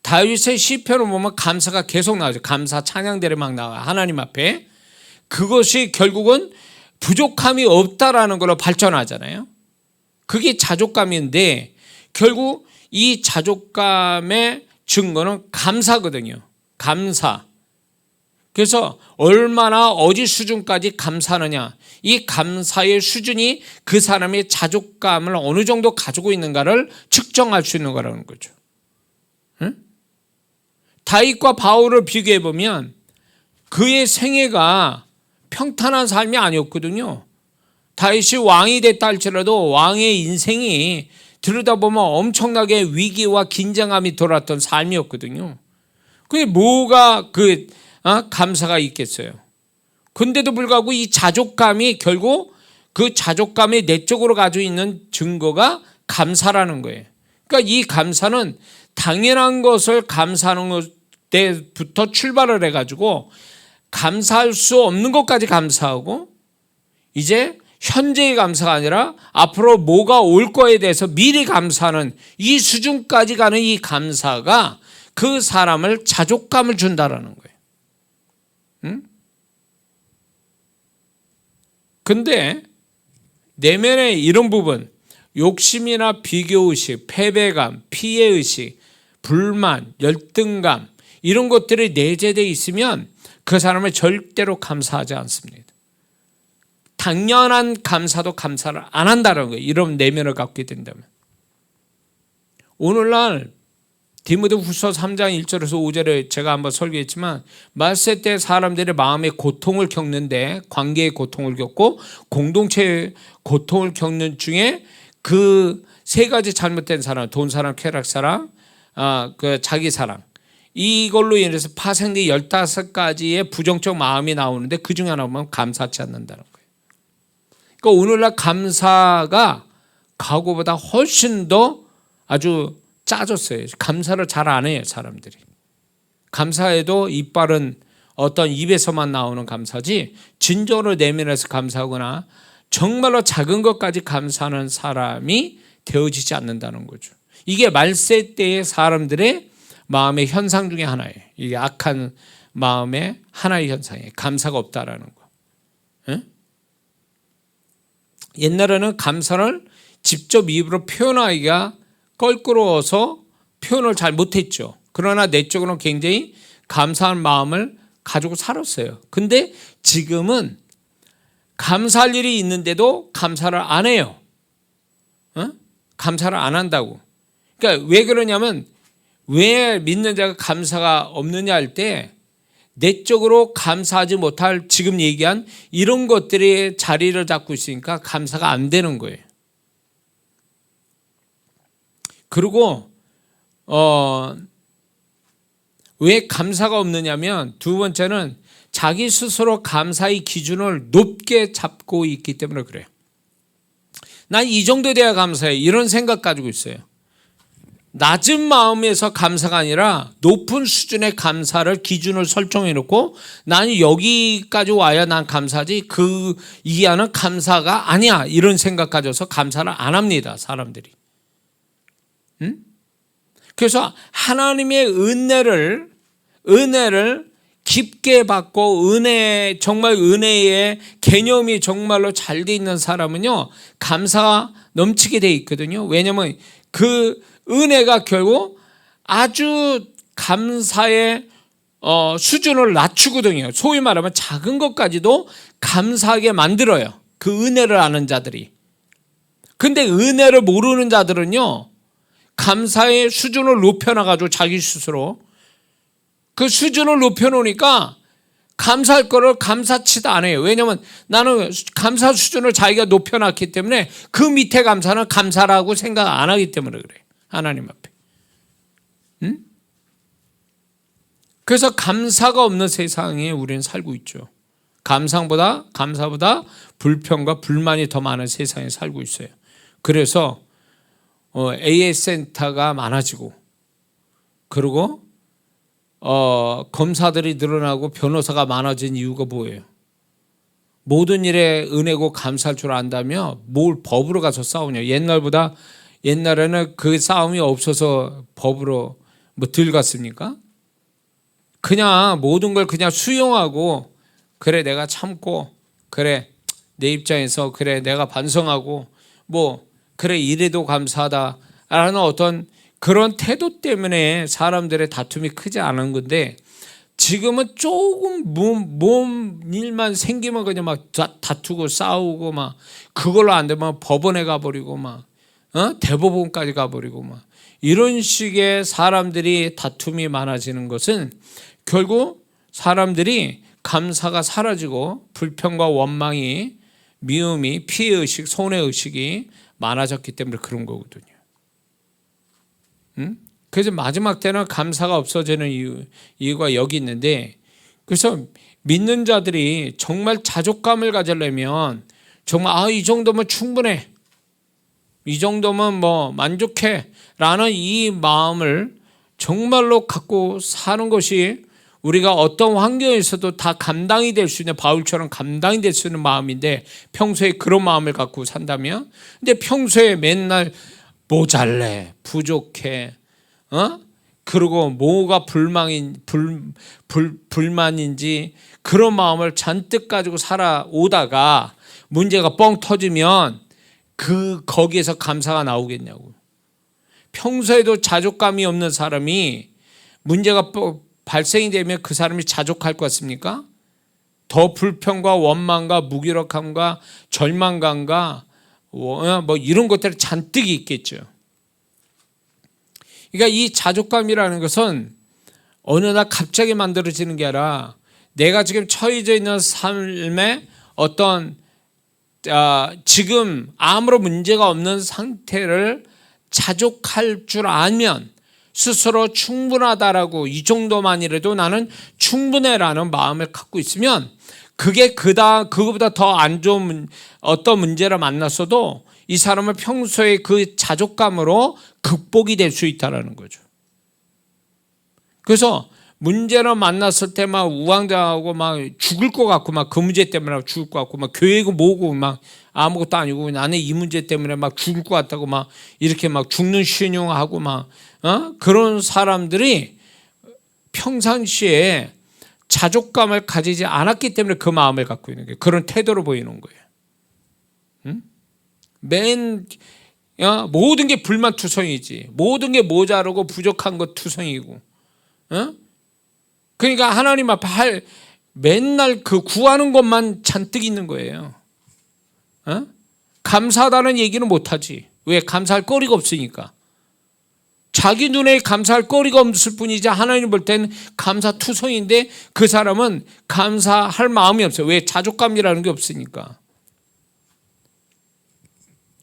다윗의 시편을 보면 감사가 계속 나오죠. 감사 찬양대를 막 나와요. 하나님 앞에. 그것이 결국은 부족함이 없다라는 걸로 발전하잖아요. 그게 자족감인데 결국 이 자족감의 증거는 감사거든요. 감사. 그래서 얼마나 어디 수준까지 감사하느냐, 이 감사의 수준이 그 사람의 자족감을 어느 정도 가지고 있는가를 측정할 수 있는 거라는 거죠. 응? 다윗과 바울을 비교해 보면 그의 생애가 평탄한 삶이 아니었거든요. 다윗이 왕이 됐다 할지라도 왕의 인생이 들여다보면 엄청나게 위기와 긴장감이 돌았던 삶이었거든요. 그게 뭐가 감사가 있겠어요. 근데도 불구하고 이 자족감이 결국 그 자족감이 내적으로 가지고 있는 증거가 감사라는 거예요. 그러니까 이 감사는 당연한 것을 감사하는 때부터 출발을 해가지고 감사할 수 없는 것까지 감사하고 이제 현재의 감사가 아니라 앞으로 뭐가 올 거에 대해서 미리 감사하는 이 수준까지 가는 이 감사가 그 사람을 자족감을 준다라는 거예요. 응? 근데 내면의 이런 부분, 욕심이나 비교의식, 패배감, 피해의식, 불만, 열등감 이런 것들이 내재되어 있으면 그 사람을 절대로 감사하지 않습니다. 당연한 감사도 감사를 안 한다는 거예요. 이런 내면을 갖게 된다면. 오늘날 디모데후서 3장 1절에서 5절에 제가 한번 설교했지만 말세 때 사람들이 마음의 고통을 겪는데 관계의 고통을 겪고 공동체의 고통을 겪는 중에 그 세 가지 잘못된 사랑, 돈 사랑, 쾌락 사랑, 자기 사랑 이걸로 인해서 파생된 15가지의 부정적 마음이 나오는데 그 중에 하나 보면 감사치 않는다는 거예요. 그러니까 오늘날 감사가 과거보다 훨씬 더 아주 짜졌어요. 감사를 잘 안 해요, 사람들이. 감사해도 이빨은 어떤 입에서만 나오는 감사지 진정으로 내면에서 감사하거나 정말로 작은 것까지 감사하는 사람이 되어지지 않는다는 거죠. 이게 말세 때의 사람들의 마음의 현상 중에 하나예요. 이게 악한 마음의 하나의 현상이에요. 감사가 없다라는 거. 응? 옛날에는 감사를 직접 입으로 표현하기가 껄끄러워서 표현을 잘 못했죠. 그러나 내적으로는 굉장히 감사한 마음을 가지고 살았어요. 근데 지금은 감사할 일이 있는데도 감사를 안 해요. 감사를 안 한다고. 그러니까 왜 그러냐면 왜 믿는 자가 감사가 없느냐 할 때 내적으로 감사하지 못할 지금 얘기한 이런 것들이 자리를 잡고 있으니까 감사가 안 되는 거예요. 그리고 왜 감사가 없느냐면 두 번째는 자기 스스로 감사의 기준을 높게 잡고 있기 때문에 그래요. 난 이 정도 돼야 감사해 이런 생각 가지고 있어요. 낮은 마음에서 감사가 아니라 높은 수준의 감사를 기준을 설정해 놓고 나는 여기까지 와야 난 감사하지 그 이하는 감사가 아니야 이런 생각 가져서 감사를 안 합니다. 사람들이. 그래서 하나님의 은혜를 깊게 받고 정말 은혜의 개념이 정말로 잘 돼 있는 사람은요 감사가 넘치게 돼 있거든요. 왜냐하면 그 은혜가 결국 아주 감사의 수준을 낮추거든요. 소위 말하면 작은 것까지도 감사하게 만들어요. 그 은혜를 아는 자들이. 근데 은혜를 모르는 자들은요 감사의 수준을 높여놔가지고 자기 스스로 그 수준을 높여놓으니까 감사할 거를 감사치도 않아요. 왜냐하면 나는 감사 수준을 자기가 높여놨기 때문에 그 밑에 감사는 감사라고 생각 안 하기 때문에 그래요. 하나님 앞에. 그래서 감사가 없는 세상에 우리는 살고 있죠. 감사보다 불평과 불만이 더 많은 세상에 살고 있어요. 그래서 AS 센터가 많아지고 그리고 검사들이 늘어나고 변호사가 많아진 이유가 뭐예요? 모든 일에 은혜고 감사할 줄 안다며 뭘 법으로 가서 싸우냐. 옛날에는 그 싸움이 없어서 법으로 뭐 들어갔습니까? 그냥 모든 걸 그냥 수용하고, 그래 내가 참고, 그래 내 입장에서 그래 내가 반성하고, 뭐 그래 이래도 감사하다라는 어떤 그런 태도 때문에 사람들의 다툼이 크지 않은 건데, 지금은 조금 몸 일만 생기면 그냥 막 다투고 싸우고, 막 그걸로 안 되면 법원에 가버리고, 막 대법원까지 가버리고, 막 이런 식의 사람들이 다툼이 많아지는 것은 결국 사람들이 감사가 사라지고 불평과 원망이, 미움이, 피해의식, 손해의식이 많아졌기 때문에 그런 거거든요. 그래서 마지막 때는 감사가 없어지는 이유가 여기 있는데, 그래서 믿는 자들이 정말 자족감을 가지려면 정말 이 정도면 충분해, 이 정도면 뭐 만족해 라는 이 마음을 정말로 갖고 사는 것이 우리가 어떤 환경에서도 다 감당이 될 수 있는, 바울처럼 감당이 될 수 있는 마음인데, 평소에 그런 마음을 갖고 산다면, 근데 평소에 맨날 모자래, 부족해, 그리고 뭐가 불만인지 그런 마음을 잔뜩 가지고 살아오다가 문제가 뻥 터지면 거기에서 감사가 나오겠냐고. 평소에도 자족감이 없는 사람이 문제가 발생이 되면 그 사람이 자족할 것 같습니까? 더 불평과 원망과 무기력함과 절망감과 뭐 이런 것들이 잔뜩 있겠죠. 그러니까 이 자족감이라는 것은 어느 날 갑자기 만들어지는 게 아니라, 내가 지금 처해져 있는 삶에 어떤 지금 아무런 문제가 없는 상태를 자족할 줄 알면, 스스로 충분하다라고, 이 정도만이라도 나는 충분해라는 마음을 갖고 있으면, 그게 그거보다 더 안 좋은 어떤 문제를 만났어도 이 사람은 평소에 그 자족감으로 극복이 될 수 있다는 거죠. 그래서 문제를 만났을 때 막 우왕좌왕하고 막 죽을 것 같고, 막 그 문제 때문에 죽을 것 같고, 막 교회고 뭐고 막 아무것도 아니고 나는 이 문제 때문에 막 죽을 것 같다고 막 이렇게 막 죽는 신용하고 막 그런 사람들이 평상시에 자족감을 가지지 않았기 때문에 그 마음을 갖고 있는 거예요. 그런 태도로 보이는 거예요. 모든 게 불만투성이지, 모든 게 모자르고 부족한 것 투성이고, 그러니까 하나님 앞에 맨날 그 구하는 것만 잔뜩 있는 거예요. 감사하다는 얘기는 못하지. 왜? 감사할 거리가 없으니까. 자기 눈에 감사할 거리가 없을 뿐이지, 하나님 볼 때는 감사투성인데 그 사람은 감사할 마음이 없어요. 왜? 자족감이라는 게 없으니까.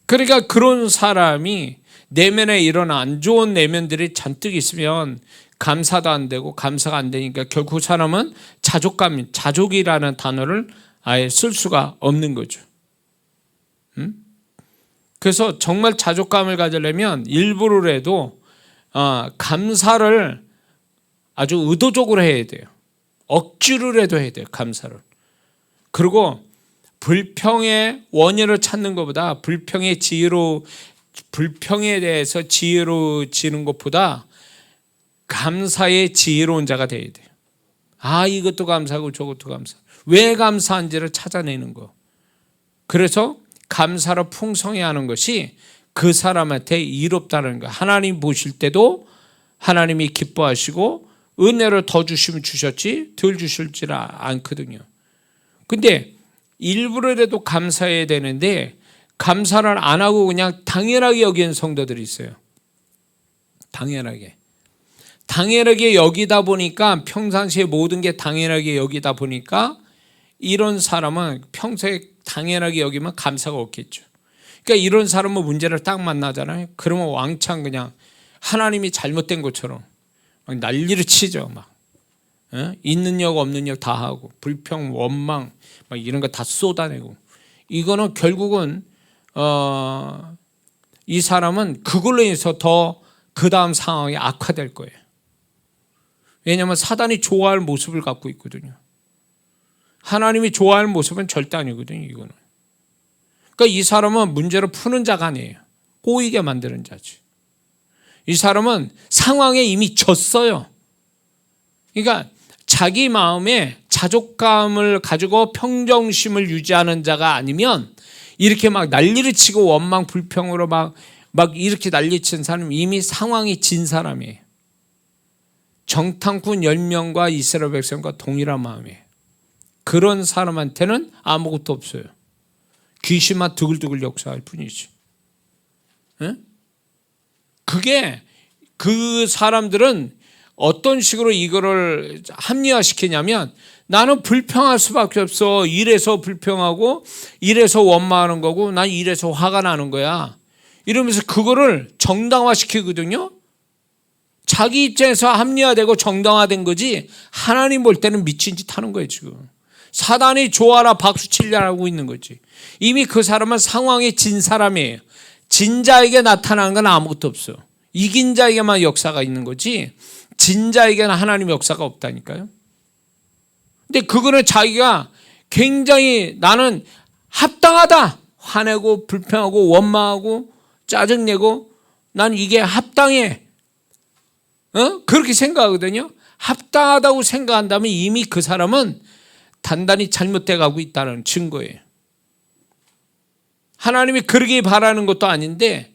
그러니까 그런 사람이 내면에 이런 안 좋은 내면들이 잔뜩 있으면 감사도 안 되고 감사가 안 되니까 결국 그 사람은 자족이라는 단어를 아예 쓸 수가 없는 거죠. 그래서 정말 자족감을 가지려면 일부러라도 감사를 아주 의도적으로 해야 돼요. 억지로라도 해야 돼요, 감사를. 그리고 불평의 원인을 찾는 것보다, 불평에 대해서 지혜로워지는 것보다 감사의 지혜로운 자가 되어야 돼요. 이것도 감사하고 저것도 감사하고, 왜 감사한지를 찾아내는 거. 그래서 감사로 풍성해 하는 것이 그 사람한테 이롭다는 거예요. 하나님 보실 때도 하나님이 기뻐하시고 은혜를 더 주시면 주셨지 덜 주실지는 않거든요. 근데 일부러라도 감사해야 되는데 감사를 안 하고 그냥 당연하게 여기는 성도들이 있어요. 당연하게 여기다 보니까, 평상시에 모든 게 당연하게 여기다 보니까 이런 사람은 평소에 당연하게 여기면 감사가 없겠죠. 그러니까 이런 사람은 문제를 딱 만나잖아요. 그러면 왕창 그냥 하나님이 잘못된 것처럼 막 난리를 치죠. 막 있는 역 없는 역 다 하고, 불평 원망 막 이런 거 다 쏟아내고, 이거는 결국은 이 사람은 그걸로 인해서 더 그 다음 상황이 악화될 거예요. 왜냐하면 사단이 좋아할 모습을 갖고 있거든요. 하나님이 좋아할 모습은 절대 아니거든요. 이거는. 그러니까 이 사람은 문제를 푸는 자가 아니에요. 꼬이게 만드는 자지. 이 사람은 상황에 이미 졌어요. 그러니까 자기 마음에 자족감을 가지고 평정심을 유지하는 자가 아니면 이렇게 막 난리를 치고 원망 불평으로 막 이렇게 난리친 사람은 이미 상황이 진 사람이에요. 정탐꾼 10명과 이스라엘 백성과 동일한 마음이에요. 그런 사람한테는 아무것도 없어요. 귀신만 두글두글 역사할 뿐이지. 네? 그게 그 사람들은 어떤 식으로 이거를 합리화시키냐면 나는 불평할 수밖에 없어. 이래서 불평하고 이래서 원망하는 거고 난 이래서 화가 나는 거야. 이러면서 그거를 정당화시키거든요. 자기 입장에서 합리화되고 정당화된 거지 하나님 볼 때는 미친 짓 하는 거예요. 지금 사단이 좋아라 박수 치려고 있는 거지. 이미 그 사람은 상황에 진 사람이에요. 진 자에게 나타나는 건 아무것도 없어. 이긴 자에게만 역사가 있는 거지 진 자에게는 하나님의 역사가 없다니까요. 근데 그거는 자기가 굉장히 나는 합당하다 화내고 불평하고 원망하고 짜증내고 난 이게 합당해 그렇게 생각하거든요. 합당하다고 생각한다면 이미 그 사람은 단단히 잘못돼 가고 있다는 증거예요. 하나님이 그러기 바라는 것도 아닌데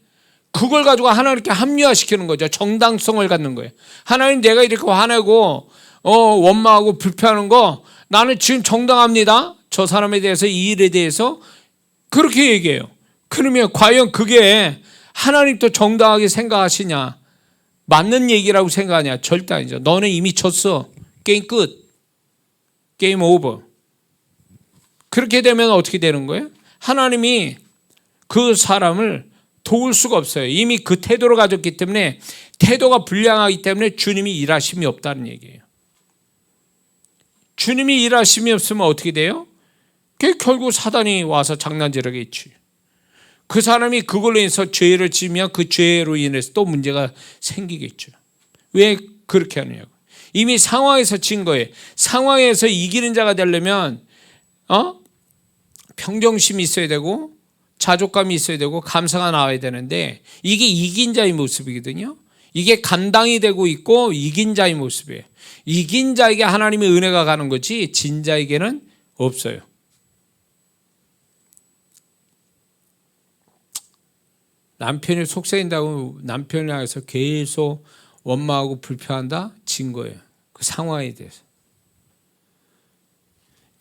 그걸 가지고 하나님께 합리화시키는 거죠. 정당성을 갖는 거예요. 하나님 내가 이렇게 화내고 원망하고 불평하는 거 나는 지금 정당합니다. 저 사람에 대해서 이 일에 대해서 그렇게 얘기해요. 그러면 과연 그게 하나님도 정당하게 생각하시냐? 맞는 얘기라고 생각하냐? 절대 아니죠. 너는 이미 졌어. 게임 끝. 게임 오버. 그렇게 되면 어떻게 되는 거예요? 하나님이 그 사람을 도울 수가 없어요. 이미 그 태도를 가졌기 때문에 태도가 불량하기 때문에 주님이 일하심이 없다는 얘기예요. 주님이 일하심이 없으면 어떻게 돼요? 결국 사단이 와서 장난질하겠지. 그 사람이 그걸로 인해서 죄를 지으면 그 죄로 인해서 또 문제가 생기겠죠. 왜 그렇게 하느냐고. 이미 상황에서 진 거예요. 상황에서 이기는 자가 되려면 평정심이 있어야 되고 자족감이 있어야 되고 감사가 나와야 되는데 이게 이긴 자의 모습이거든요. 이게 감당이 되고 있고 이긴 자의 모습이에요. 이긴 자에게 하나님의 은혜가 가는 거지 진 자에게는 없어요. 남편이 속세인다고 남편을 향해서 계속 원망하고 불평한다? 진 거예요. 그 상황에 대해서.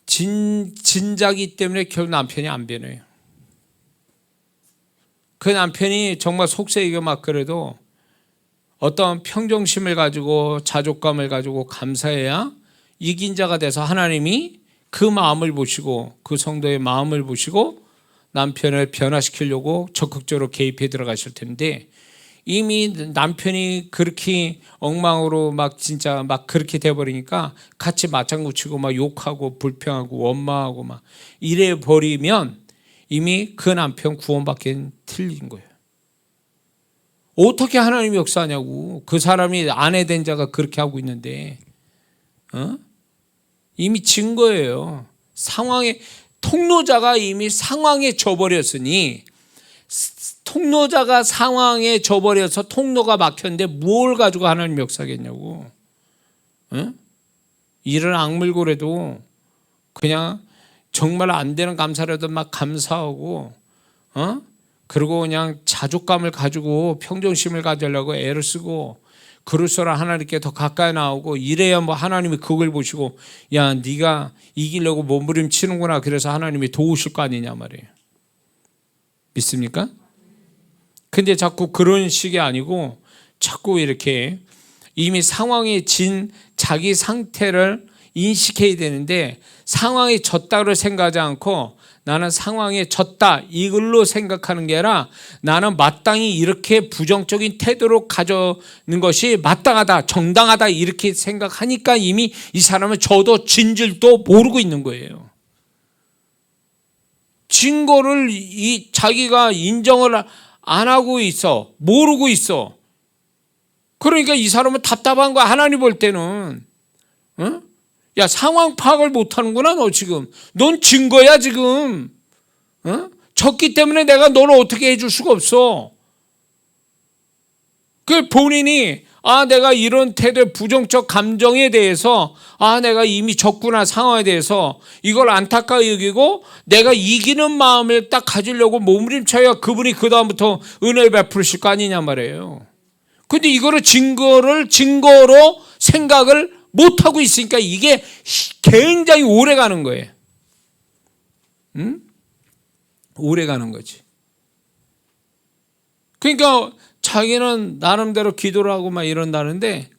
진자기 때문에 결국 남편이 안 변해요. 그 남편이 정말 속세이고 막 그래도 어떤 평정심을 가지고 자족감을 가지고 감사해야 이긴 자가 돼서 하나님이 그 마음을 보시고 그 성도의 마음을 보시고 남편을 변화시키려고 적극적으로 개입해 들어가실 텐데 이미 남편이 그렇게 엉망으로 막 진짜 막 그렇게 돼버리니까 같이 맞장구 치고 막 욕하고 불평하고 원망하고 막 이래 버리면 이미 그 남편 구원받기엔 틀린 거예요. 어떻게 하나님이 역사하냐고. 그 사람이 아내 된 자가 그렇게 하고 있는데 이미 진 거예요. 상황에 통로자가 이미 상황에 져버렸으니 통로자가 상황에 져버려서 통로가 막혔는데 뭘 가지고 하나님 역사하겠냐고. 이를 악물고라도 그냥 정말 안 되는 감사라도 막 감사하고 그리고 그냥 자족감을 가지고 평정심을 가지려고 애를 쓰고 그럴수록 하나님께 더 가까이 나오고 이래야 뭐 하나님이 그걸 보시고 야 네가 이기려고 몸부림치는구나 그래서 하나님이 도우실 거 아니냐 말이에요. 믿습니까? 근데 자꾸 그런 식이 아니고 자꾸 이렇게 이미 상황에 진 자기 상태를 인식해야 되는데 상황이 졌다고 생각하지 않고 나는 상황에 졌다 이걸로 생각하는 게 아니라 나는 마땅히 이렇게 부정적인 태도로 가져는 것이 마땅하다 정당하다 이렇게 생각하니까 이미 이 사람은 저도 진 줄도 모르고 있는 거예요. 진 거를 자기가 인정을 안 하고 있어. 모르고 있어. 그러니까 이 사람은 답답한 거야. 하나님 볼 때는. 어? 야, 상황 파악을 못하는구나 너 지금. 넌 진 거야 지금. 어? 졌기 때문에 내가 너를 어떻게 해줄 수가 없어. 그 본인이 내가 이런 태도의 부정적 감정에 대해서 내가 이미 졌구나 상황에 대해서 이걸 안타까워 여기고 내가 이기는 마음을 딱 가지려고 몸부림쳐야 그분이 그 다음부터 은혜를 베푸실 거 아니냐 말이에요. 근데 이거를 증거로 생각을 못하고 있으니까 이게 굉장히 오래 가는 거예요. 응? 오래 가는 거지. 그러니까 자기는 나름대로 기도를 하고 막 이런다는데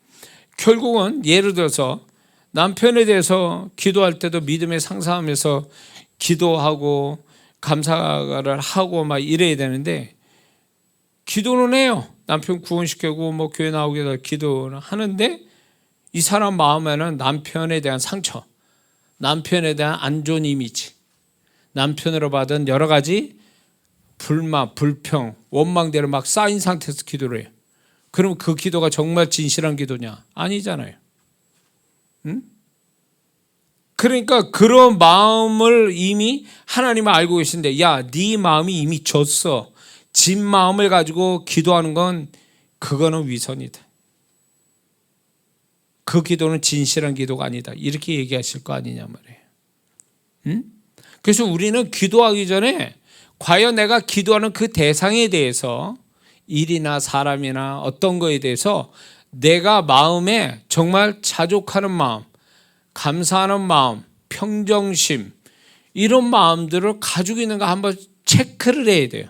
결국은 예를 들어서 남편에 대해서 기도할 때도 믿음에 상상하면서 기도하고 감사를 하고 막 이래야 되는데 기도는 해요. 남편 구원시키고 뭐 교회 나오게 해서 기도를 하는데 이 사람 마음에는 남편에 대한 상처, 남편에 대한 안 좋은 이미지, 남편으로 받은 여러 가지 불만, 불평, 원망대로 막 쌓인 상태에서 기도를 해요. 그럼 그 기도가 정말 진실한 기도냐? 아니잖아요. 응? 그러니까 그런 마음을 이미 하나님은 알고 계신데 야, 네 마음이 이미 졌어. 진 마음을 가지고 기도하는 건 그거는 위선이다. 그 기도는 진실한 기도가 아니다. 이렇게 얘기하실 거 아니냐 말이에요. 응? 그래서 우리는 기도하기 전에 과연 내가 기도하는 그 대상에 대해서 일이나 사람이나 어떤 거에 대해서 내가 마음에 정말 자족하는 마음, 감사하는 마음, 평정심 이런 마음들을 가지고 있는가 한번 체크를 해야 돼요.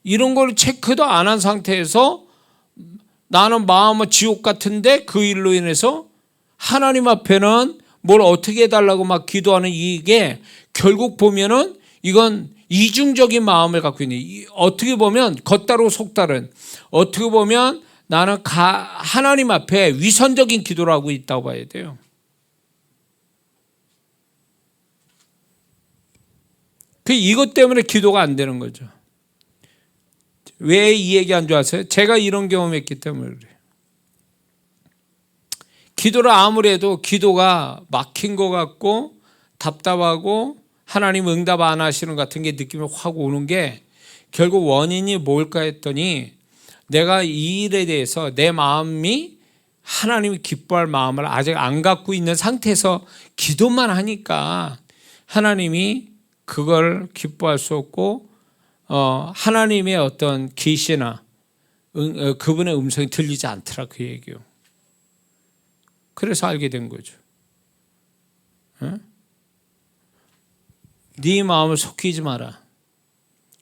이런 걸 체크도 안 한 상태에서 나는 마음은 지옥 같은데 그 일로 인해서 하나님 앞에는 뭘 어떻게 해달라고 막 기도하는 이게 결국 보면은 이건 이중적인 마음을 갖고 있는, 어떻게 보면 겉다르고 속다른, 어떻게 보면 나는 하나님 앞에 위선적인 기도를 하고 있다고 봐야 돼요. 이것 때문에 기도가 안 되는 거죠. 왜 이 얘기한 줄 아세요? 제가 이런 경험했기 때문에 그래요. 기도를 아무리 해도 기도가 막힌 것 같고 답답하고 하나님 응답 안 하시는 것 같은 게 느낌이 확 오는 게 결국 원인이 뭘까 했더니 내가 이 일에 대해서 내 마음이 하나님이 기뻐할 마음을 아직 안 갖고 있는 상태에서 기도만 하니까 하나님이 그걸 기뻐할 수 없고 하나님의 어떤 계시나 그분의 음성이 들리지 않더라 그 얘기요. 그래서 알게 된 거죠. 네 마음을 속이지 마라.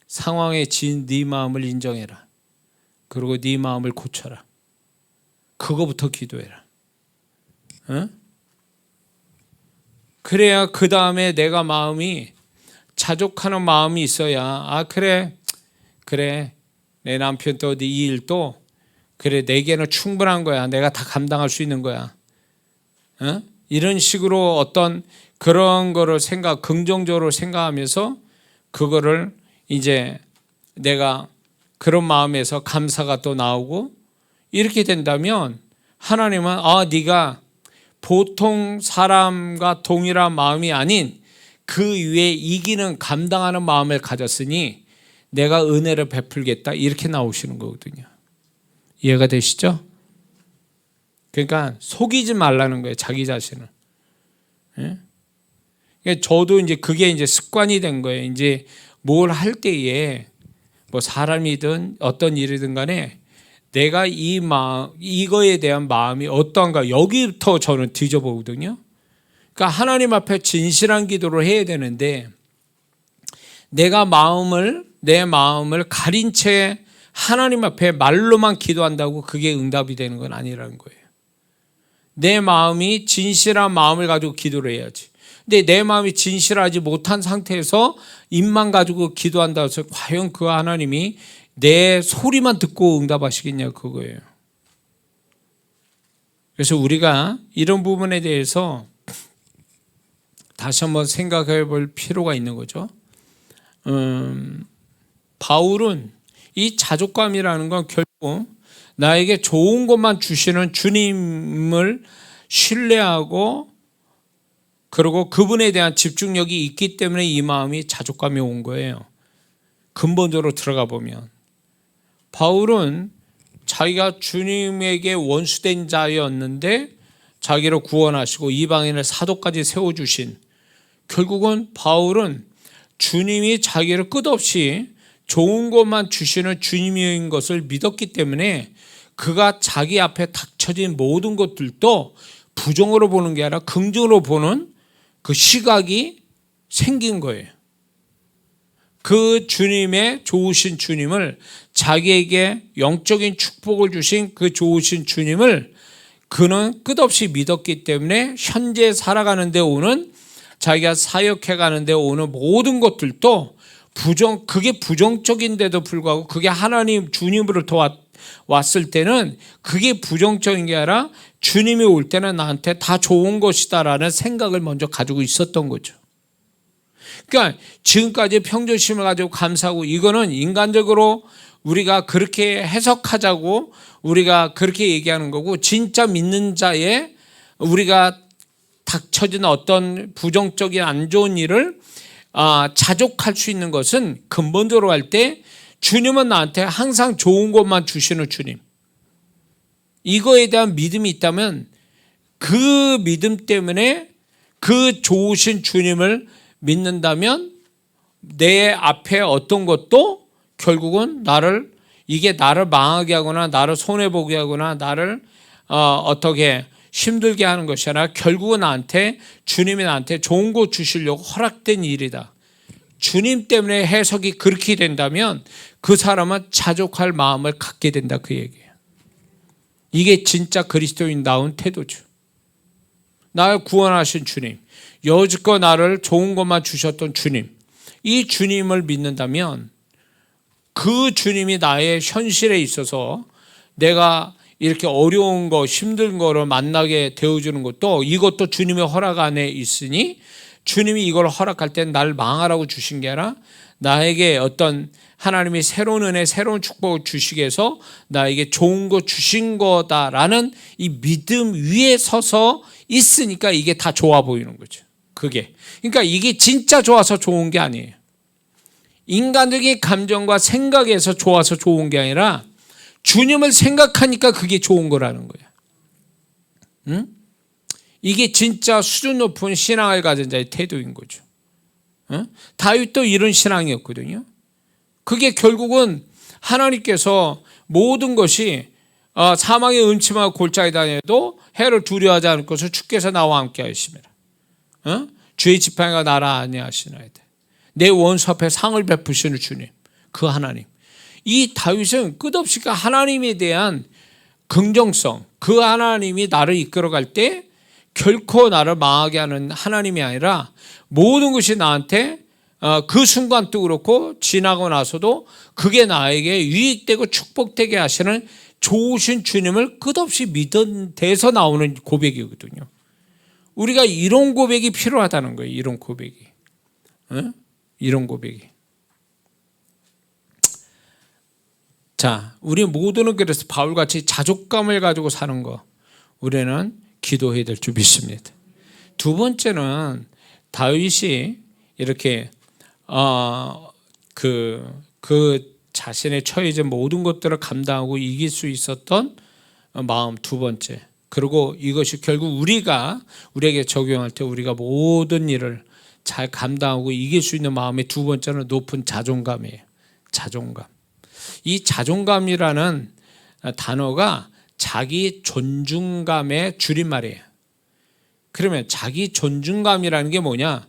상황에 진 네 마음을 인정해라. 그리고 네 마음을 고쳐라. 그거부터 기도해라. 그래야 그 다음에 내가 마음이 자족하는 마음이 있어야 그래 내 남편도 이 일도 그래 내게는 충분한 거야. 내가 다 감당할 수 있는 거야. 이런 식으로 어떤 그런 거를 긍정적으로 생각하면서 그거를 이제 내가 그런 마음에서 감사가 또 나오고 이렇게 된다면 하나님은 네가 보통 사람과 동일한 마음이 아닌 그 위에 이기는 감당하는 마음을 가졌으니 내가 은혜를 베풀겠다 이렇게 나오시는 거거든요. 이해가 되시죠? 그러니까 속이지 말라는 거예요. 자기 자신을. 저도 이제 그게 이제 습관이 된 거예요. 이제 뭘 할 때에 뭐 사람이든 어떤 일이든 간에 내가 이거에 대한 마음이 어떠한가 여기부터 저는 뒤져보거든요. 그러니까 하나님 앞에 진실한 기도를 해야 되는데 내가 내 마음을 가린 채 하나님 앞에 말로만 기도한다고 그게 응답이 되는 건 아니라는 거예요. 내 마음이 진실한 마음을 가지고 기도를 해야지. 근데 내 마음이 진실하지 못한 상태에서 입만 가지고 기도한다고 해서 과연 그 하나님이 내 소리만 듣고 응답하시겠냐 그거예요. 그래서 우리가 이런 부분에 대해서 다시 한번 생각해 볼 필요가 있는 거죠. 바울은 이 자족감이라는 건 결국 나에게 좋은 것만 주시는 주님을 신뢰하고 그리고 그분에 대한 집중력이 있기 때문에 이 마음이 자족감이 온 거예요. 근본적으로 들어가 보면 바울은 자기가 주님에게 원수된 자였는데 자기를 구원하시고 이방인을 사도까지 세워주신, 결국은 바울은 주님이 자기를 끝없이 좋은 것만 주시는 주님인 것을 믿었기 때문에 그가 자기 앞에 닥쳐진 모든 것들도 부정으로 보는 게 아니라 긍정으로 보는 그 시각이 생긴 거예요. 그 주님의 좋으신 주님을, 자기에게 영적인 축복을 주신 그 좋으신 주님을 그는 끝없이 믿었기 때문에 현재 살아가는 데 오는, 자기가 사역해 가는 데 오는 모든 것들도 그게 부정적인데도 불구하고 그게 하나님 주님으로부터 왔을 때는 그게 부정적인 게 아니라 주님이 올 때는 나한테 다 좋은 것이다라는 생각을 먼저 가지고 있었던 거죠. 그러니까 지금까지 평정심을 가지고 감사하고, 이거는 인간적으로 우리가 그렇게 해석하자고 우리가 그렇게 얘기하는 거고, 진짜 믿는 자의 우리가 닥쳐진 어떤 부정적인 안 좋은 일을 자족할 수 있는 것은 근본적으로 할 때 주님은 나한테 항상 좋은 것만 주시는 주님, 이거에 대한 믿음이 있다면 그 믿음 때문에 그 좋으신 주님을 믿는다면 내 앞에 어떤 것도 결국은 이게 나를 망하게 하거나 나를 손해보게 하거나 나를 어떻게 힘들게 하는 것이 아니라 결국은 주님이 나한테 좋은 거 주시려고 허락된 일이다. 주님 때문에 해석이 그렇게 된다면 그 사람은 자족할 마음을 갖게 된다, 그 얘기예요. 이게 진짜 그리스도인다운 태도죠. 나를 구원하신 주님, 여지껏 나를 좋은 것만 주셨던 주님, 이 주님을 믿는다면 그 주님이 나의 현실에 있어서 내가 이렇게 어려운 거, 힘든 거를 만나게 되어주는 것도, 이것도 주님의 허락 안에 있으니 주님이 이걸 허락할 때 날 망하라고 주신 게 아니라 나에게 어떤 하나님이 새로운 은혜, 새로운 축복을 주시기 위해서 나에게 좋은 거 주신 거다라는 이 믿음 위에 서서 있으니까 이게 다 좋아 보이는 거죠. 그러니까 이게 진짜 좋아서 좋은 게 아니에요. 인간적인 감정과 생각에서 좋아서 좋은 게 아니라 주님을 생각하니까 그게 좋은 거라는 거예요. 응? 이게 진짜 수준 높은 신앙을 가진 자의 태도인 거죠. 응? 다윗도 이런 신앙이었거든요. 그게 결국은 하나님께서 모든 것이 사망의 음침한 골짜기 다녀도 해를 두려워하지 않을 것을 주께서 나와 함께 하심이라. 주의 지팡이가 나를 안위하시나이다. 내 원수 앞에 상을 베푸시는 주님, 그 하나님. 이 다윗은 끝없이 그 하나님에 대한 긍정성, 그 하나님이 나를 이끌어갈 때 결코 나를 망하게 하는 하나님이 아니라 모든 것이 나한테 그 순간도 그렇고 지나고 나서도 그게 나에게 유익되고 축복되게 하시는 좋으신 주님을 끝없이 믿은 데서 나오는 고백이거든요. 우리가 이런 고백이 필요하다는 거예요. 이런 고백이. 이런 고백이. 자, 우리 모두는 그래서 바울같이 자족감을 가지고 사는 거 우리는 기도해야 될 줄 믿습니다. 두 번째는 다윗이 이렇게 그 자신의 처해진 모든 것들을 감당하고 이길 수 있었던 마음, 두 번째. 그리고 이것이 결국 우리에게 적용할 때 우리가 모든 일을 잘 감당하고 이길 수 있는 마음의 두 번째는 높은 자존감이에요. 자존감. 이 자존감이라는 단어가 자기 존중감의 줄임말이에요. 그러면 자기 존중감이라는 게 뭐냐?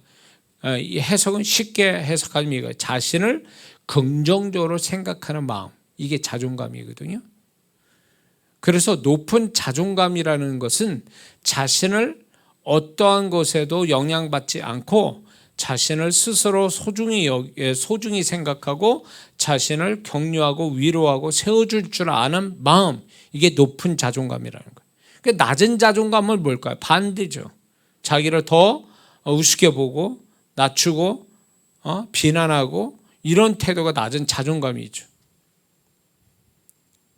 이 해석은 쉽게 해석하면 이거예요. 자신을 긍정적으로 생각하는 마음, 이게 자존감이거든요. 그래서 높은 자존감이라는 것은 자신을 어떠한 것에도 영향받지 않고 자신을 스스로 소중히 생각하고 자신을 격려하고 위로하고 세워줄 줄 아는 마음, 이게 높은 자존감이라는 거예요. 그러니까 낮은 자존감은 뭘까요? 반대죠. 자기를 더 우습게 보고 낮추고 비난하고 이런 태도가 낮은 자존감이죠.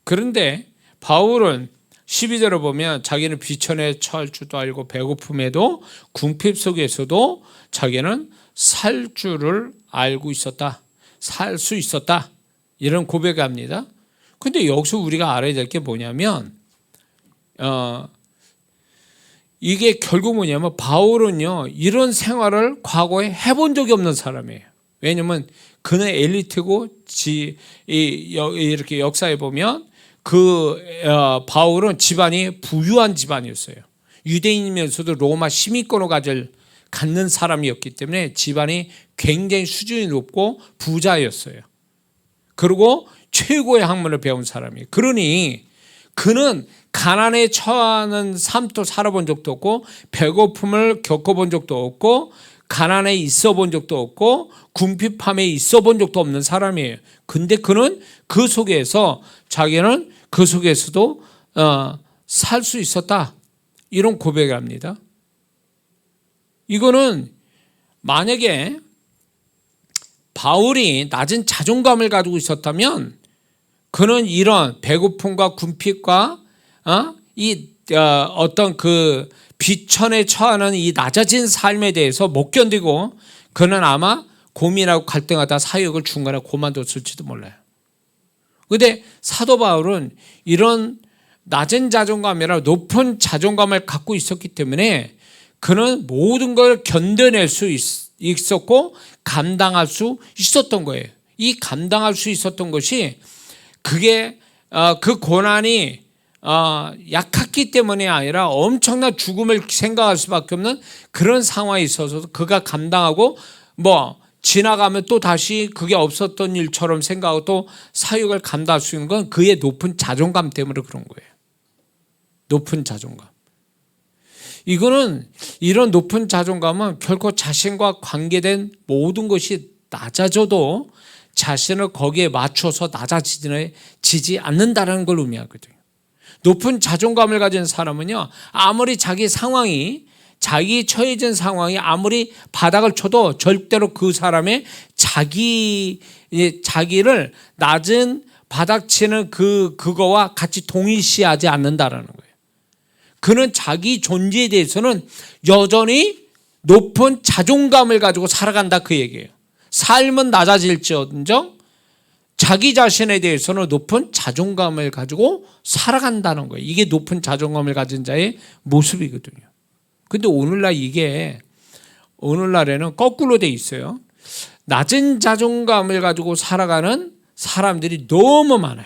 그런데 바울은 12절을 보면 자기는 비천에 처할 줄도 알고 배고픔에도 궁핍 속에서도 자기는 살 줄을 알고 있었다. 살 수 있었다. 이런 고백을 합니다. 근데 여기서 우리가 알아야 될 게 뭐냐면 이게 결국 뭐냐면 바울은요 이런 생활을 과거에 해본 적이 없는 사람이에요. 왜냐면 그는 엘리트고 이렇게 역사에 보면 바울은 집안이 부유한 집안이었어요. 유대인이면서도 로마 시민권을 갖는 사람이었기 때문에 집안이 굉장히 수준이 높고 부자였어요. 그리고 최고의 학문을 배운 사람이에요. 그러니 그는 가난에 처하는 삶도 살아본 적도 없고 배고픔을 겪어본 적도 없고 가난에 있어 본 적도 없고 궁핍함에 있어 본 적도 없는 사람이에요. 근데 그는 그 속에서 자기는 그 속에서도 살 수 있었다. 이런 고백을 합니다. 이거는 만약에 바울이 낮은 자존감을 가지고 있었다면 그는 이런 배고픔과 궁핍과 어떤 그 비천에 처하는 이 낮아진 삶에 대해서 못 견디고 그는 아마 고민하고 갈등하다 사역을 중간에 그만뒀을지도 몰라요. 그런데 사도 바울은 이런 낮은 자존감이라 높은 자존감을 갖고 있었기 때문에 그는 모든 걸 견뎌낼 수 있었고 감당할 수 있었던 거예요. 이 감당할 수 있었던 것이 그게 그 고난이 약했기 때문이 아니라 엄청난 죽음을 생각할 수밖에 없는 그런 상황에 있어서 그가 감당하고 지나가면 또 다시 그게 없었던 일처럼 생각하고 또 사역을 감당할 수 있는 건 그의 높은 자존감 때문에 그런 거예요. 높은 자존감. 이거는 이런 높은 자존감은 결코 자신과 관계된 모든 것이 낮아져도 자신을 거기에 맞춰서 낮아지지 않는다는 걸 의미하거든요. 높은 자존감을 가진 사람은요, 아무리 자기 처해진 상황이 아무리 바닥을 쳐도 절대로 그 사람의 자기를 낮은 바닥치는 그거와 같이 동일시하지 않는다라는 거예요. 그는 자기 존재에 대해서는 여전히 높은 자존감을 가지고 살아간다 그 얘기예요. 삶은 낮아질지언정 자기 자신에 대해서는 높은 자존감을 가지고 살아간다는 거예요. 이게 높은 자존감을 가진 자의 모습이거든요. 근데 오늘날에는 거꾸로 돼 있어요. 낮은 자존감을 가지고 살아가는 사람들이 너무 많아요.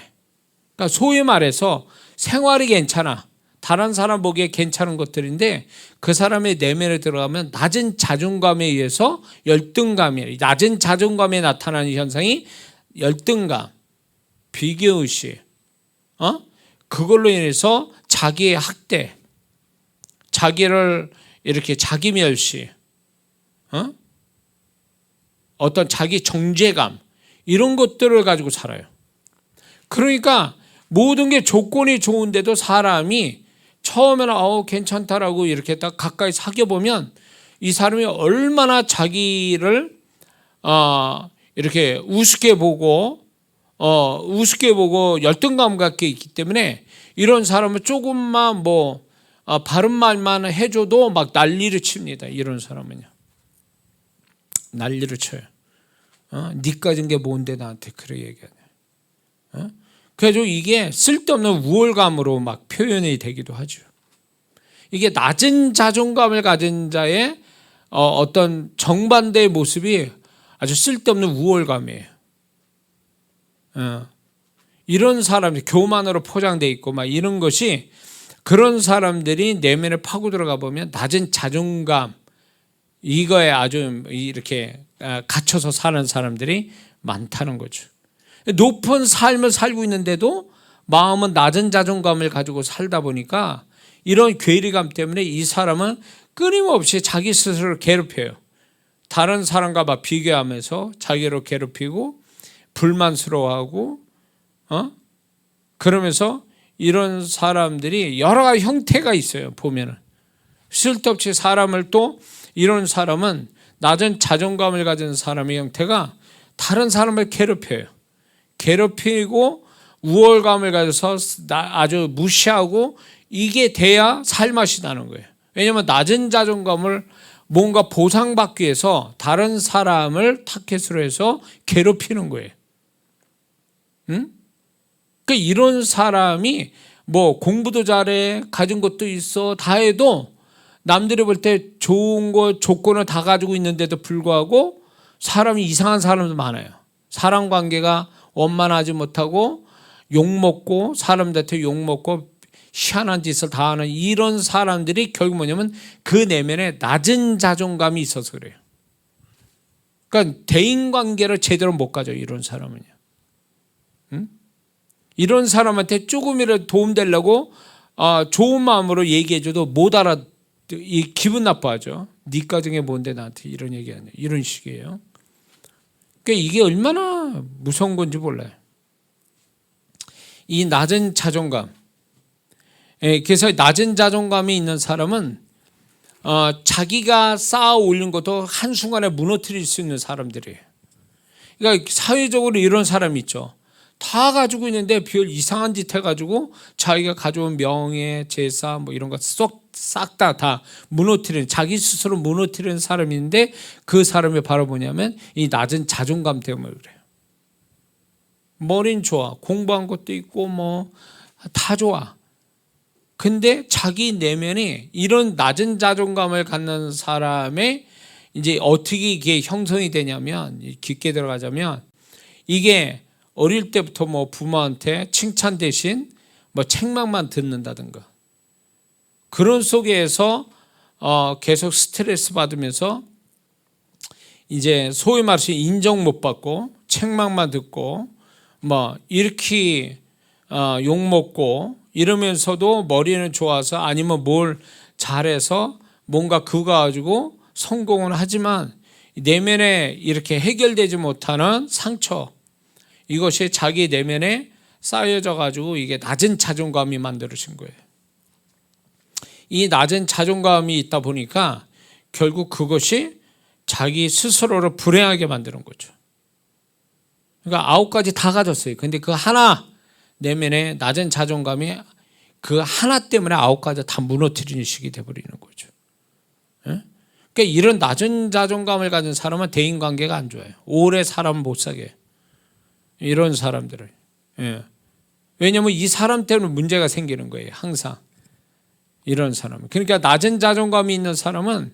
그러니까 소위 말해서 생활이 괜찮아. 다른 사람 보기에 괜찮은 것들인데 그 사람의 내면에 들어가면 낮은 자존감에 의해서 열등감이에요. 낮은 자존감에 나타나는 현상이 열등감, 비교의식, 그걸로 인해서 자기의 학대, 자기를 이렇게 자기 멸시, 어떤 자기 정죄감 이런 것들을 가지고 살아요. 그러니까 모든 게 조건이 좋은데도 사람이 처음에는 괜찮다라고 이렇게 딱 가까이 사귀어보면 이 사람이 얼마나 자기를 이렇게 우습게 보고 열등감 갖게 있기 때문에 이런 사람은 조금만 바른 말만 해줘도 막 난리를 칩니다. 이런 사람은요. 난리를 쳐요. 니 가진 게 뭔데 나한테 그래 얘기하냐. 그래서 이게 쓸데없는 우월감으로 막 표현이 되기도 하죠. 이게 낮은 자존감을 가진 자의 어떤 정반대의 모습이 아주 쓸데없는 우월감이에요. 이런 사람이 교만으로 포장되어 있고 막 이런 것이 그런 사람들이 내면에 파고 들어가 보면 낮은 자존감 이거에 아주 이렇게 갇혀서 사는 사람들이 많다는 거죠. 높은 삶을 살고 있는데도 마음은 낮은 자존감을 가지고 살다 보니까 이런 괴리감 때문에 이 사람은 끊임없이 자기 스스로를 괴롭혀요. 다른 사람과 막 비교하면서 자기를 괴롭히고 불만스러워하고 그러면서 이런 사람들이 여러 가지 형태가 있어요. 보면은 쓸데없이 사람을 또 이런 사람은 낮은 자존감을 가진 사람의 형태가 다른 사람을 괴롭혀요. 괴롭히고 우월감을 가져서 아주 무시하고 이게 돼야 살맛이 나는 거예요. 왜냐하면 낮은 자존감을 뭔가 보상받기 위해서 다른 사람을 타겟으로 해서 괴롭히는 거예요. 응? 그러니까 이런 사람이 뭐 공부도 잘해, 가진 것도 있어, 다 해도 남들이 볼 때 좋은 거 조건을 다 가지고 있는데도 불구하고 사람이 이상한 사람도 많아요. 사람 관계가 원만하지 못하고 욕먹고 사람들한테 욕먹고 희한한 짓을 다 하는 이런 사람들이 결국 뭐냐면 그 내면에 낮은 자존감이 있어서 그래요. 그러니까 대인관계를 제대로 못 가져요. 이런 사람은요. 응? 이런 사람한테 조금이라도 도움되려고 좋은 마음으로 얘기해줘도 못 알아, 기분 나빠하죠. 네 가정에 뭔데 나한테 이런 얘기하냐, 이런 식이에요. 그러니까 이게 얼마나 무서운 건지 몰라요. 이 낮은 자존감. 그래서 낮은 자존감이 있는 사람은 자기가 쌓아 올린 것도 한순간에 무너뜨릴 수 있는 사람들이에요. 그러니까 사회적으로 이런 사람이 있죠. 다 가지고 있는데 별 이상한 짓 해가지고 자기가 가져온 명예, 재산 뭐 이런 거 싹 다 무너뜨리는, 자기 스스로 무너뜨리는 사람이 있는데 그 사람이 바로 뭐냐면 이 낮은 자존감 때문에 그래요. 머리는 좋아, 공부한 것도 있고 뭐 다 좋아. 근데 자기 내면이 이런 낮은 자존감을 갖는 사람의 이제 어떻게 이게 형성이 되냐면, 깊게 들어가자면 이게 어릴 때부터 뭐 부모한테 칭찬 대신 뭐 책망만 듣는다든가 그런 속에서 계속 스트레스 받으면서 이제 소위 말해서 인정 못 받고 책망만 듣고 뭐 이렇게 욕 먹고 이러면서도 머리는 좋아서 아니면 뭘 잘해서 뭔가 그거 가지고 성공은 하지만 내면에 이렇게 해결되지 못하는 상처, 이것이 자기 내면에 쌓여져 가지고 이게 낮은 자존감이 만들어진 거예요. 이 낮은 자존감이 있다 보니까 결국 그것이 자기 스스로를 불행하게 만드는 거죠. 그러니까 9가지 다 가졌어요. 근데 그 하나 내면에 낮은 자존감이 그 하나 때문에 9가지 다 무너뜨리는 식이 돼버리는 거죠. 그러니까 이런 낮은 자존감을 가진 사람은 대인관계가 안 좋아요. 오래 사람 못 사게. 이런 사람들을. 왜냐하면 이 사람 때문에 문제가 생기는 거예요. 항상. 이런 사람은. 그러니까 낮은 자존감이 있는 사람은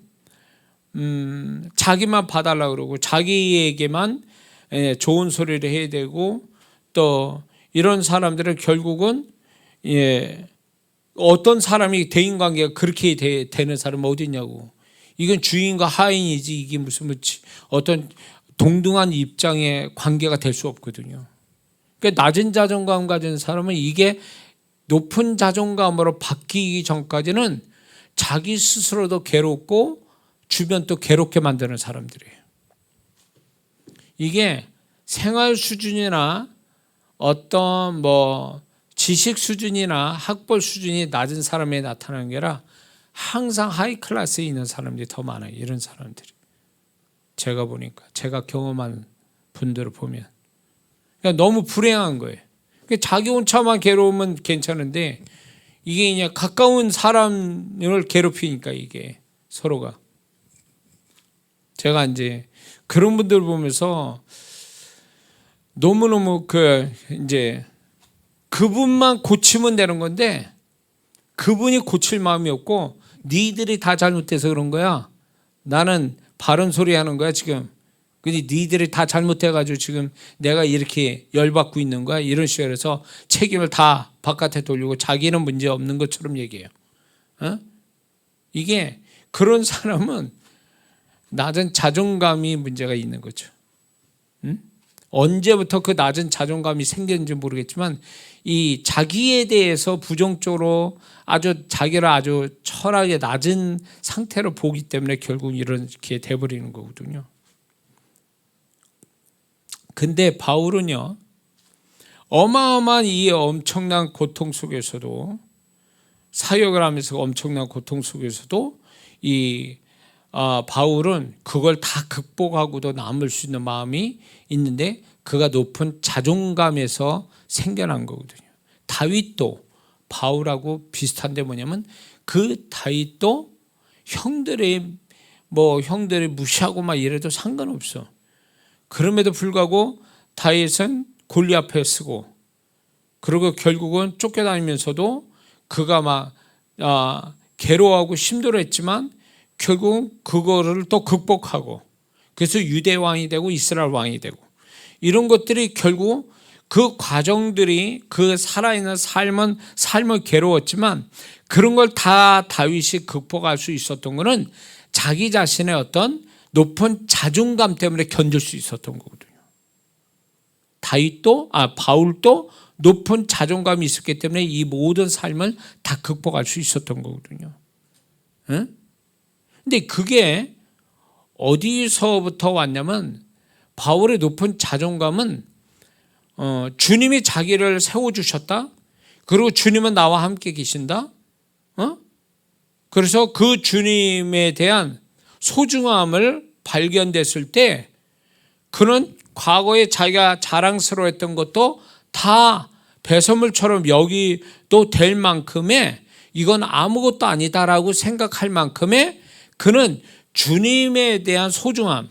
자기만 봐달라 그러고 자기에게만 좋은 소리를 해야 되고, 또 이런 사람들은 결국은 어떤 사람이 대인관계가 그렇게 되는 사람은 어디 있냐고. 이건 주인과 하인이지 이게 무슨 어떤 동등한 입장의 관계가 될 수 없거든요. 그러니까 낮은 자존감 가진 사람은 이게 높은 자존감으로 바뀌기 전까지는 자기 스스로도 괴롭고 주변도 괴롭게 만드는 사람들이에요. 이게 생활 수준이나 어떤 뭐 지식 수준이나 학벌 수준이 낮은 사람에 나타나는 게 아니라 항상 하이 클래스에 있는 사람들이 더 많아요. 이런 사람들이. 제가 보니까, 제가 경험한 분들을 보면. 그러니까 너무 불행한 거예요. 자기 혼자만 괴로우면 괜찮은데 이게 그냥 가까운 사람을 괴롭히니까 이게 서로가. 제가 이제 그런 분들 보면서 너무너무 이제 그분만 고치면 되는 건데 그분이 고칠 마음이 없고 니들이 다 잘못돼서 그런 거야. 나는 바른 소리 하는 거야 지금. 근데 니들이 다 잘못해가지고 지금 내가 이렇게 열받고 있는 거야. 이런 식으로 해서 책임을 다 바깥에 돌리고 자기는 문제 없는 것처럼 얘기해요. 이게 그런 사람은 낮은 자존감이 문제가 있는 거죠. 언제부터 그 낮은 자존감이 생겼는지 모르겠지만 이 자기에 대해서 부정적으로 자기를 아주 철학의 낮은 상태로 보기 때문에 결국 이렇게 돼버리는 거거든요. 근데 바울은요, 어마어마한 이 엄청난 고통 속에서도, 사역을 하면서 엄청난 고통 속에서도 바울은 그걸 다 극복하고도 남을 수 있는 마음이 있는데 그가 높은 자존감에서 생겨난 거거든요. 다윗도 바울하고 비슷한데 뭐냐면 그 다윗도 형들이 무시하고 막 이래도 상관없어. 그럼에도 불구하고 다윗은 골리앗 앞에 쓰고, 그리고 결국은 쫓겨다니면서도 그가 막 괴로워하고 힘들어했지만 결국은 그거를 또 극복하고, 그래서 유대 왕이 되고 이스라엘 왕이 되고, 이런 것들이 결국 그 과정들이 그 살아있는 삶은 괴로웠지만 그런 걸 다 다윗이 극복할 수 있었던 것은 자기 자신의 어떤 높은 자존감 때문에 견딜 수 있었던 거거든요. 바울도 높은 자존감이 있었기 때문에 이 모든 삶을 다 극복할 수 있었던 거거든요. 근데 그게 어디서부터 왔냐면, 바울의 높은 자존감은 주님이 자기를 세워주셨다. 그리고 주님은 나와 함께 계신다. 그래서 그 주님에 대한 소중함을 발견됐을 때 그는 과거에 자기가 자랑스러워했던 것도 다 배설물처럼 여기도 될 만큼의, 이건 아무것도 아니다라고 생각할 만큼의, 그는 주님에 대한 소중함,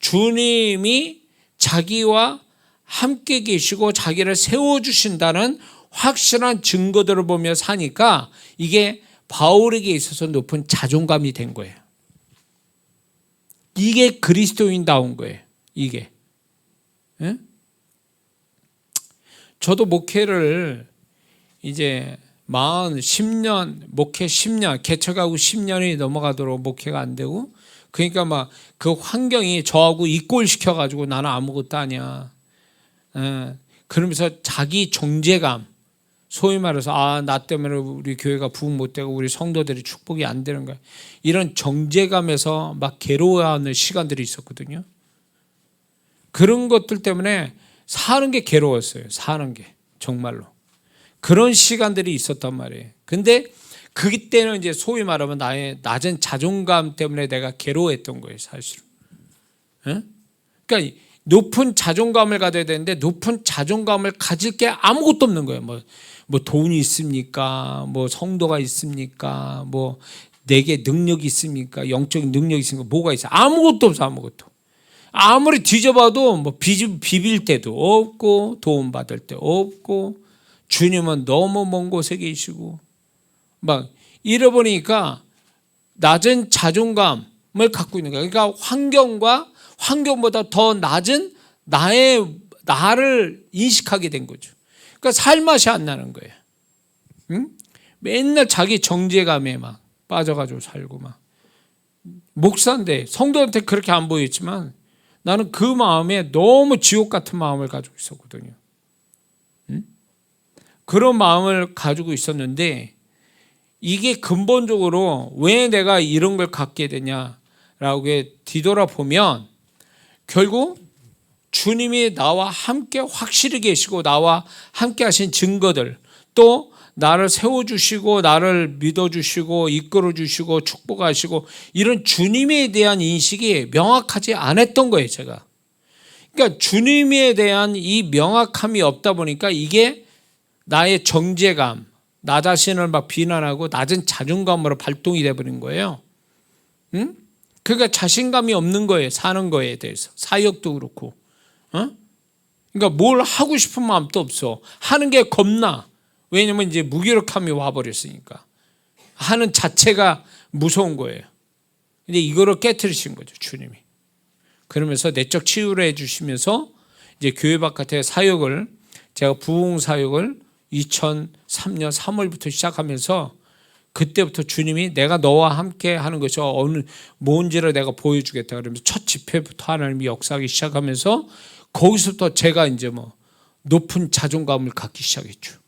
주님이 자기와 함께 계시고 자기를 세워주신다는 확실한 증거들을 보며 사니까 이게 바울에게 있어서 높은 자존감이 된 거예요. 이게 그리스도인다운 거예요. 이게. 예? 저도 목회를 이제 10년, 목회 10년, 개척하고 10년이 넘어가도록 목회가 안 되고, 그러니까 막 그 환경이 저하고 이꼴시켜가지고 나는 아무것도 아니야. 그러면서 자기 정죄감, 소위 말해서 나 때문에 우리 교회가 부흥 못 되고 우리 성도들이 축복이 안 되는 거야, 이런 정죄감에서 막 괴로워하는 시간들이 있었거든요. 그런 것들 때문에 사는 게 괴로웠어요. 사는 게 정말로 그런 시간들이 있었단 말이에요. 근데 그때는 이제 소위 말하면 나의 낮은 자존감 때문에 내가 괴로워했던 거예요, 사실은. 그러니까 높은 자존감을 가져야 되는데 높은 자존감을 가질 게 아무것도 없는 거예요. 뭐 돈이 있습니까? 뭐 성도가 있습니까? 뭐 내게 능력이 있습니까? 영적인 능력이 있습니까? 뭐가 있어? 아무것도 없어, 아무것도. 아무리 뒤져봐도 뭐 비빌 때도 없고 도움받을 때 없고, 주님은 너무 먼 곳에 계시고, 막 잃어버리니까 낮은 자존감을 갖고 있는 거야. 그러니까 환경보다 더 낮은 나를 인식하게 된 거죠. 그러니까 살맛이 안 나는 거예요. 맨날 자기 정죄감에 막 빠져가지고 살고, 막 목사인데 성도한테 그렇게 안 보였지만 나는 그 마음에 너무 지옥 같은 마음을 가지고 있었거든요. 그런 마음을 가지고 있었는데, 이게 근본적으로 왜 내가 이런 걸 갖게 되냐라고 뒤돌아보면 결국 주님이 나와 함께 확실히 계시고 나와 함께 하신 증거들, 또 나를 세워주시고 나를 믿어주시고 이끌어주시고 축복하시고, 이런 주님에 대한 인식이 명확하지 않았던 거예요, 제가. 그러니까 주님에 대한 이 명확함이 없다 보니까 이게 나의 정죄감, 나 자신을 막 비난하고 낮은 자존감으로 발동이 돼버린 거예요. 그러니까 자신감이 없는 거예요, 사는 거에 대해서. 사역도 그렇고. 그러니까 뭘 하고 싶은 마음도 없어. 하는 게 겁나. 왜냐면 이제 무기력함이 와버렸으니까. 하는 자체가 무서운 거예요. 근데 이거를 깨트리신 거죠, 주님이. 그러면서 내적 치유를 해주시면서 이제 교회 바깥의 사역을, 제가 부흥 사역을 2003년 3월부터 시작하면서, 그때부터 주님이 내가 너와 함께 하는 것이 뭔지를 내가 보여주겠다 그러면서 첫 집회부터 하나님이 역사하기 시작하면서, 거기서부터 제가 이제 높은 자존감을 갖기 시작했죠.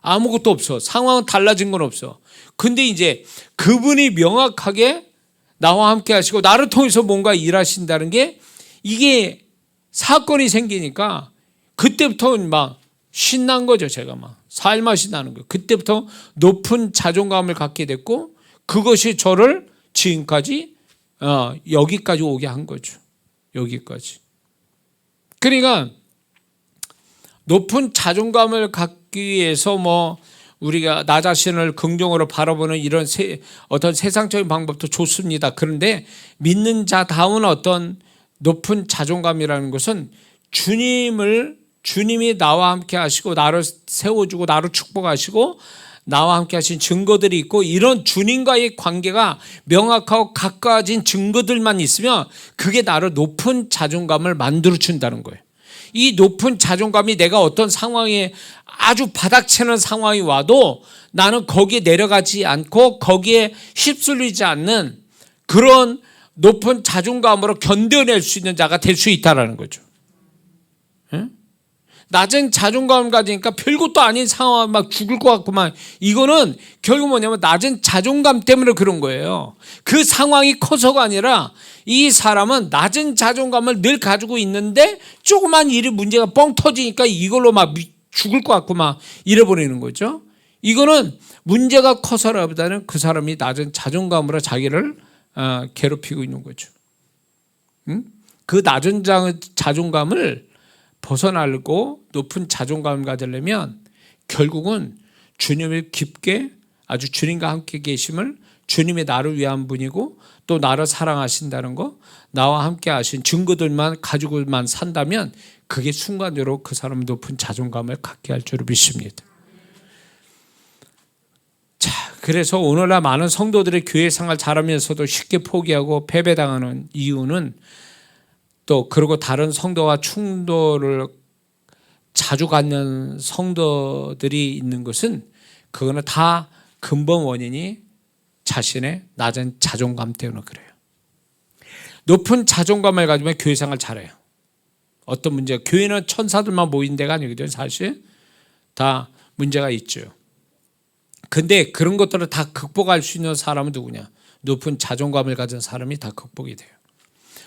아무것도 없어. 상황은 달라진 건 없어. 근데 이제 그분이 명확하게 나와 함께 하시고 나를 통해서 뭔가 일하신다는 게, 이게 사건이 생기니까 그때부터 막 신난 거죠. 제가 막 살맛이 나는 거예요. 그때부터 높은 자존감을 갖게 됐고, 그것이 저를 지금까지 여기까지 오게 한 거죠. 여기까지. 그러니까 높은 자존감을 갖기 위해서 뭐 우리가 나 자신을 긍정으로 바라보는 이런 어떤 세상적인 방법도 좋습니다. 그런데 믿는 자다운 어떤 높은 자존감이라는 것은 주님이 나와 함께 하시고 나를 세워주고 나를 축복하시고 나와 함께 하신 증거들이 있고 이런 주님과의 관계가 명확하고 가까워진 증거들만 있으면 그게 나를 높은 자존감을 만들어 준다는 거예요. 이 높은 자존감이 내가 어떤 상황에 아주 바닥치는 상황이 와도 나는 거기에 내려가지 않고 거기에 휩쓸리지 않는 그런 높은 자존감으로 견뎌낼 수 있는 자가 될 수 있다는 거죠. 낮은 자존감을 가지니까 별것도 아닌 상황 막 죽을 것 같구만. 이거는 결국 뭐냐면 낮은 자존감 때문에 그런 거예요. 그 상황이 커서가 아니라 이 사람은 낮은 자존감을 늘 가지고 있는데 조그만 일이 문제가 뻥 터지니까 이걸로 막 죽을 것 같고 막 잃어버리는 거죠. 이거는 문제가 커서라보다는 그 사람이 낮은 자존감으로 자기를 괴롭히고 있는 거죠. 그 낮은 자존감을 벗어나고 높은 자존감을 가지려면 결국은 주님을 깊게 아주 주님과 함께 계심을 주님이 나를 위한 분이고 또 나를 사랑하신다는 거 나와 함께 하신 증거들만 가지고만 산다면 그게 순간적으로 그 사람은 높은 자존감을 갖게 할 줄을 믿습니다. 자, 그래서 오늘날 많은 성도들이 교회 생활 잘하면서도 쉽게 포기하고 패배당하는 이유는 또 그리고 다른 성도와 충돌을 자주 갖는 성도들이 있는 것은 그거는 다 근본 원인이 자신의 낮은 자존감 때문에 그래요. 높은 자존감을 가지면 교회 생활 잘해요. 어떤 문제가 교회는 천사들만 모인 데가 아니거든요. 사실 다 문제가 있죠. 근데 그런 것들을 다 극복할 수 있는 사람은 누구냐? 높은 자존감을 가진 사람이 다 극복이 돼요.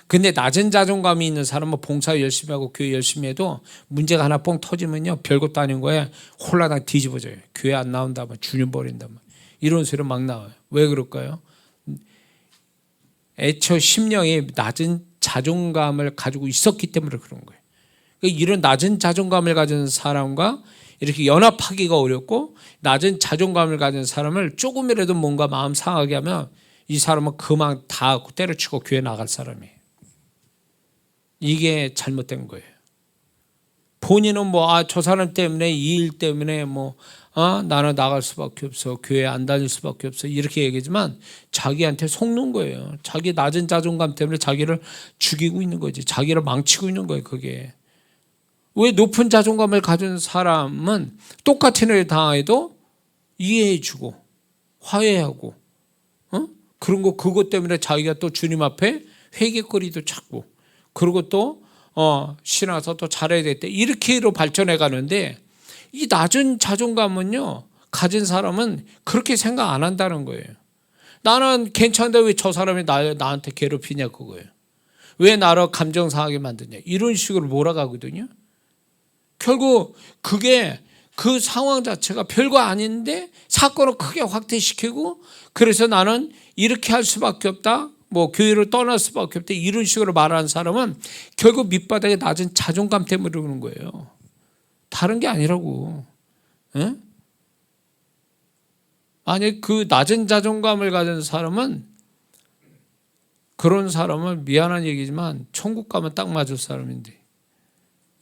근데 낮은 자존감이 있는 사람은 봉사 열심히 하고 교회 열심히 해도 문제가 하나 뻥 터지면요 별것도 아닌 거에 홀라당 뒤집어져요. 교회 안 나온다면 주님 버린다면 이런 소리 막 나와요. 왜 그럴까요? 애초 심령이 낮은 자존감을 가지고 있었기 때문에 그런 거예요. 이런 낮은 자존감을 가진 사람과 이렇게 연합하기가 어렵고 낮은 자존감을 가진 사람을 조금이라도 뭔가 마음 상하게 하면 이 사람은 그만 다 때려치고 교회 나갈 사람이에요. 이게 잘못된 거예요. 본인은 저 사람 때문에 이 일 때문에 나는 나갈 수밖에 없어. 교회 안 다닐 수밖에 없어. 이렇게 얘기하지만 자기한테 속는 거예요. 자기 낮은 자존감 때문에 자기를 죽이고 있는 거지. 자기를 망치고 있는 거예요. 그게. 왜 높은 자존감을 가진 사람은 똑같은 일을 당해도 이해해주고 화해하고 그런 거 그것 때문에 자기가 또 주님 앞에 회개거리도 찾고 그리고 또 신나서 또 잘해야 되겠다 이렇게로 발전해 가는데 이 낮은 자존감은요 가진 사람은 그렇게 생각 안 한다는 거예요. 나는 괜찮은데 왜 저 사람이 나한테 괴롭히냐 그거예요. 왜 나를 감정 상하게 만드냐 이런 식으로 몰아가거든요. 결국 그게 그 상황 자체가 별거 아닌데 사건을 크게 확대시키고 그래서 나는 이렇게 할 수밖에 없다. 교회를 떠날 수밖에 없다. 이런 식으로 말하는 사람은 결국 밑바닥에 낮은 자존감 때문에 그러는 거예요. 다른 게 아니라고. 에? 아니 그 낮은 자존감을 가진 사람은 그런 사람은 미안한 얘기지만 천국 가면 딱 맞을 사람인데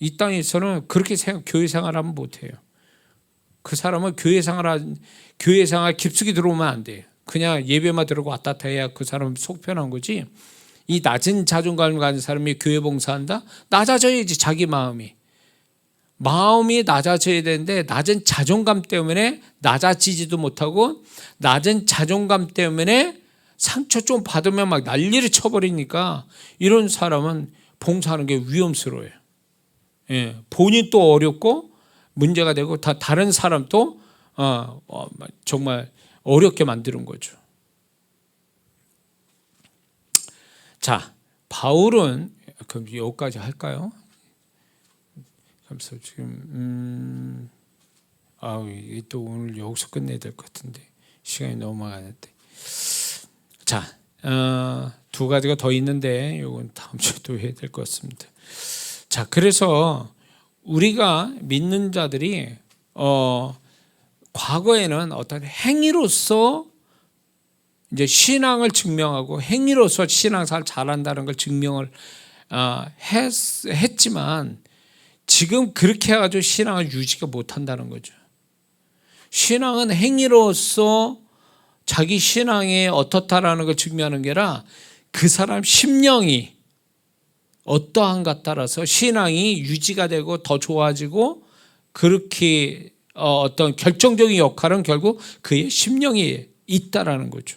이 땅에서는 그렇게 교회 생활하면 못해요. 그 사람은 교회 생활 깊숙이 들어오면 안 돼요. 그냥 예배만 들어고 왔다 갔다 해야 그 사람은 속 편한 거지. 이 낮은 자존감을 가진 사람이 교회 봉사한다? 낮아져야지 자기 마음이 낮아져야 되는데 낮은 자존감 때문에 낮아지지도 못하고 낮은 자존감 때문에 상처 좀 받으면 막 난리를 쳐버리니까 이런 사람은 봉사하는 게 위험스러워요. 예, 본인 또 어렵고 문제가 되고 다른 사람도 정말 어렵게 만드는 거죠. 자, 바울은 그럼 여기까지 할까요? 그래서 지금 이게 또 오늘 여기서 끝내야 될 것 같은데 시간이 너무 많은데. 자, 두 가지가 더 있는데 이건 다음 주에 또 해야 될 것 같습니다. 자, 그래서 우리가 믿는 자들이 과거에는 어떤 행위로서 이제 신앙을 증명하고 행위로서 신앙생활 잘한다는 걸 증명을 했지만 지금 그렇게 해가지고 신앙을 유지가 못한다는 거죠. 신앙은 행위로서 자기 신앙이 어떻다라는 걸 증명하는 게 아니라 그 사람 심령이 어떠한가 따라서 신앙이 유지가 되고 더 좋아지고 그렇게 어떤 결정적인 역할은 결국 그의 심령이 있다라는 거죠.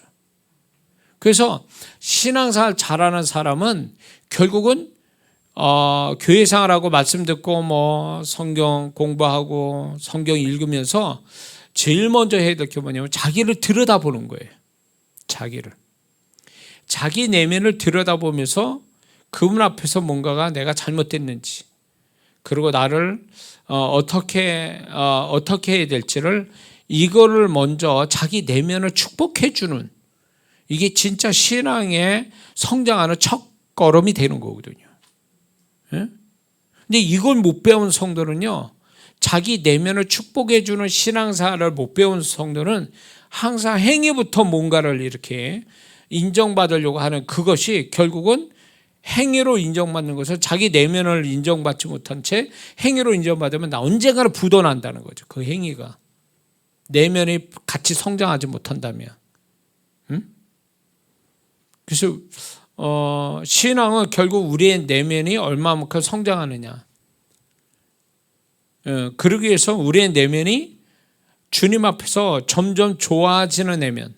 그래서 신앙생활 잘하는 사람은 결국은 교회 생활하고 말씀 듣고 뭐 성경 공부하고 성경 읽으면서 제일 먼저 해야 될 게 뭐냐면 자기를 들여다보는 거예요. 자기 내면을 들여다보면서 그분 앞에서 뭔가가 내가 잘못됐는지, 그리고 나를 어떻게 해야 될지를, 이거를 먼저 자기 내면을 축복해 주는, 이게 진짜 신앙에 성장하는 첫 걸음이 되는 거거든요. 예? 근데 이걸 못 배운 성도는요, 자기 내면을 축복해 주는 신앙생활을 못 배운 성도는 항상 행위부터 뭔가를 이렇게 인정받으려고 하는, 그것이 결국은 행위로 인정받는 것을, 자기 내면을 인정받지 못한 채 행위로 인정받으면 언젠가는 부도난다는 거죠. 그 행위가 내면이 같이 성장하지 못한다면. 그래서 신앙은 결국 우리의 내면이 얼마만큼 성장하느냐, 그러기 위해서 우리의 내면이 주님 앞에서 점점 좋아지는 내면,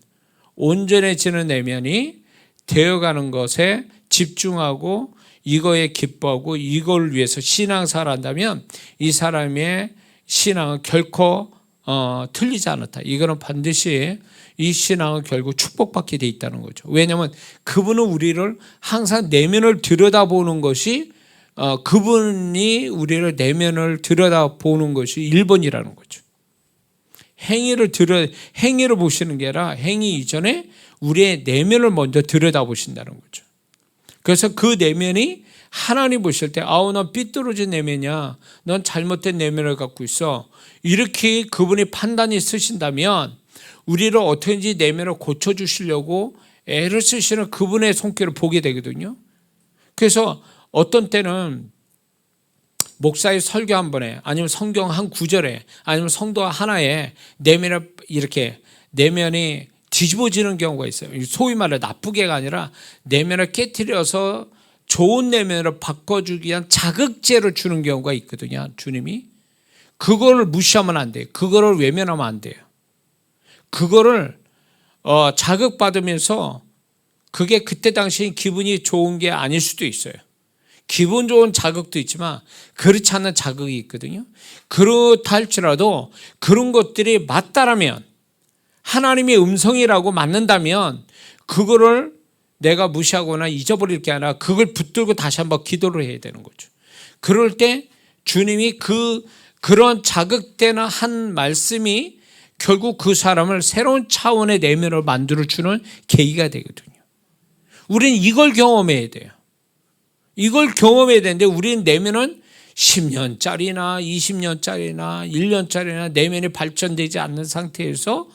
온전해지는 내면이 되어가는 것에 집중하고 이거에 기뻐하고 이걸 위해서 신앙생활을 한다면 이 사람의 신앙은 결코 틀리지 않았다. 이거는 반드시 이 신앙은 결국 축복받게 돼 있다는 거죠. 왜냐하면 그분은 우리를 항상 내면을 들여다보는 것이, 그분이 우리를 내면을 들여다보는 것이 1번이라는 거죠. 행위를 보시는 게 아니라 행위 이전에 우리의 내면을 먼저 들여다보신다는 거죠. 그래서 그 내면이 하나님 보실 때, 넌 삐뚤어진 내면이야, 넌 잘못된 내면을 갖고 있어, 이렇게 그분이 판단이 쓰신다면 우리를 어떻게든지 내면을 고쳐주시려고 애를 쓰시는 그분의 손길을 보게 되거든요. 그래서 어떤 때는 목사의 설교 한 번에, 아니면 성경 한 구절에, 아니면 성도 하나에 내면을 이렇게, 내면이 뒤집어지는 경우가 있어요. 소위 말해 나쁘게가 아니라 내면을 깨트려서 좋은 내면으로 바꿔주기 위한 자극제를 주는 경우가 있거든요. 주님이 그거를 무시하면 안 돼요. 그거를 외면하면 안 돼요. 그거를 자극받으면서 그게 그때 당시 기분이 좋은 게 아닐 수도 있어요. 기분 좋은 자극도 있지만 그렇지 않은 자극이 있거든요. 그렇다 할지라도 그런 것들이 맞다라면, 하나님의 음성이라고 맞는다면 그거를 내가 무시하거나 잊어버릴 게 아니라 그걸 붙들고 다시 한번 기도를 해야 되는 거죠. 그럴 때 주님이 그런 자극되는 한 말씀이 결국 그 사람을 새로운 차원의 내면을 만들어주는 계기가 되거든요. 우리는 이걸 경험해야 돼요. 이걸 경험해야 되는데 우리는 내면은 10년짜리나 20년짜리나 1년짜리나 내면이 발전되지 않는 상태에서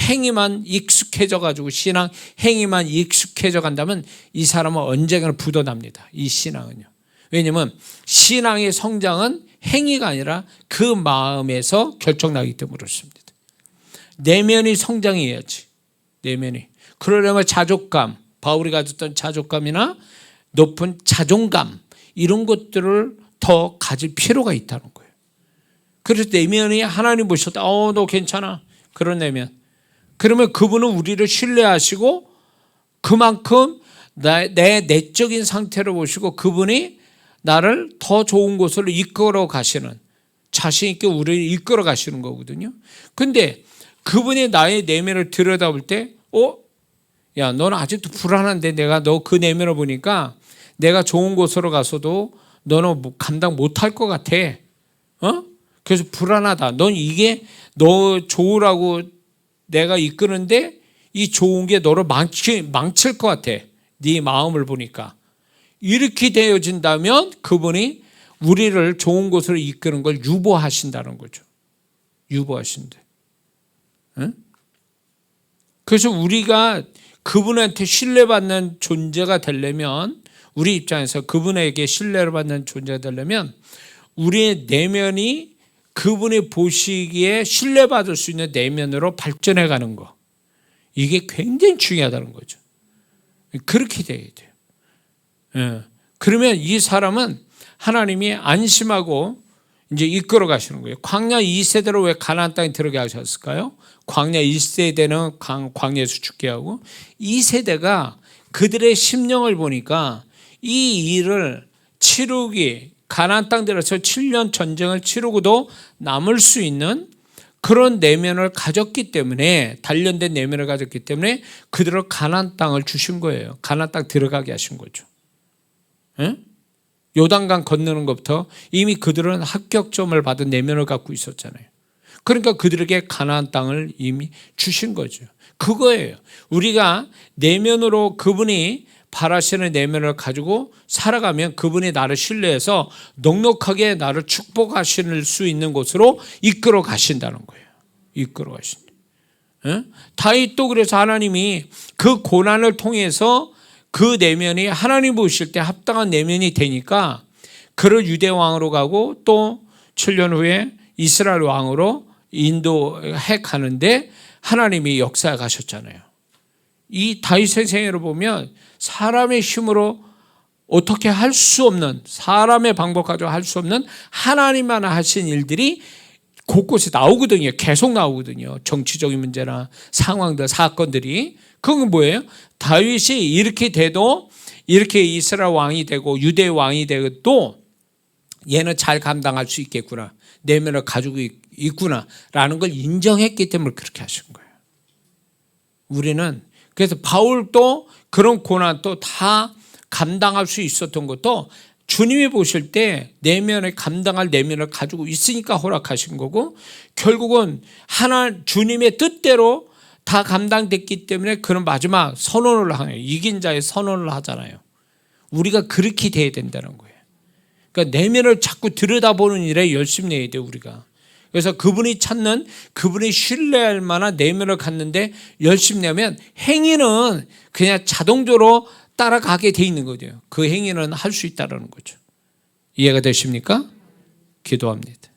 행위만 익숙해져 가지고, 신앙 행위만 익숙해져 간다면 이 사람은 언젠가는 부도납니다. 이 신앙은요. 왜냐하면 신앙의 성장은 행위가 아니라 그 마음에서 결정나기 때문에 그렇습니다. 내면이 성장해야지. 내면이. 그러려면 자족감, 바울이 가졌던 자족감이나 높은 자존감, 이런 것들을 더 가질 필요가 있다는 거예요. 그래서 내면이 하나님 보실 때 너 괜찮아, 그런 내면, 그러면 그분은 우리를 신뢰하시고 그만큼 내 내적인 상태를 보시고 그분이 나를 더 좋은 곳으로 이끌어 가시는, 자신 있게 우리를 이끌어 가시는 거거든요. 근데 그분이 나의 내면을 들여다볼 때 야, 너는 아직도 불안한데 내가 너 그 내면을 보니까 내가 좋은 곳으로 가서도 너는 감당 못할 것 같아. 그래서 불안하다. 넌 이게 너 좋으라고 내가 이끄는데 이 좋은 게 너를 망칠 것 같아. 네 마음을 보니까. 이렇게 되어진다면 그분이 우리를 좋은 곳으로 이끄는 걸 유보하신다는 거죠. 유보하신대. 응? 그래서 우리가 그분한테 신뢰받는 존재가 되려면, 우리 입장에서 그분에게 신뢰를 받는 존재가 되려면 우리의 내면이 그분이 보시기에 신뢰받을 수 있는 내면으로 발전해 가는 거, 이게 굉장히 중요하다는 거죠. 그렇게 돼야 돼요. 예. 그러면 이 사람은 하나님이 안심하고 이제 이끌어 가시는 거예요. 광야 2세대로 왜 가나안 땅에 들어가게 하셨을까요? 광야 1세대는 광야에서 죽게 하고 2세대가 그들의 심령을 보니까 이 일을 치르기, 가나안 땅 들어서 7년 전쟁을 치르고도 남을 수 있는 그런 내면을 가졌기 때문에, 단련된 내면을 가졌기 때문에 그들을 가나안 땅을 주신 거예요. 가나안 땅 들어가게 하신 거죠. 예? 요단강 건너는 것부터 이미 그들은 합격점을 받은 내면을 갖고 있었잖아요. 그러니까 그들에게 가나안 땅을 이미 주신 거죠. 그거예요. 우리가 내면으로 그분이 바라시는 내면을 가지고 살아가면 그분이 나를 신뢰해서 넉넉하게 나를 축복하실 수 있는 곳으로 이끌어 가신다는 거예요. 이끌어 가신다. 다윗도 그래서 하나님이 그 고난을 통해서 그 내면이 하나님 보실 때 합당한 내면이 되니까 그를 유대 왕으로 가고 또 7년 후에 이스라엘 왕으로 인도해 가는데 하나님이 역사에 가셨잖아요. 이 다윗의 생애를 보면 사람의 힘으로 어떻게 할 수 없는, 사람의 방법 가지고 할 수 없는 하나님만 하신 일들이 곳곳에 나오거든요. 계속 나오거든요. 정치적인 문제나 상황들, 사건들이. 그건 뭐예요? 다윗이 이렇게 돼도, 이렇게 이스라엘 왕이 되고 유대 왕이 되도 얘는 잘 감당할 수 있겠구나, 내면을 가지고 있구나 라는 걸 인정했기 때문에 그렇게 하신 거예요. 우리는 그래서 바울도 그런 고난도 다 감당할 수 있었던 것도 주님이 보실 때 내면에 감당할 내면을 가지고 있으니까 허락하신 거고, 결국은 주님의 뜻대로 다 감당됐기 때문에 그런 마지막 선언을 하네요. 이긴 자의 선언을 하잖아요. 우리가 그렇게 돼야 된다는 거예요. 그러니까 내면을 자꾸 들여다보는 일에 열심히 내야 돼요, 우리가. 그래서 그분이 찾는, 그분이 신뢰할 만한 내면을 갖는데 열심히 내면 행위는 그냥 자동적으로 따라가게 돼 있는 거죠. 그 행위는 할 수 있다는 거죠. 이해가 되십니까? 기도합니다.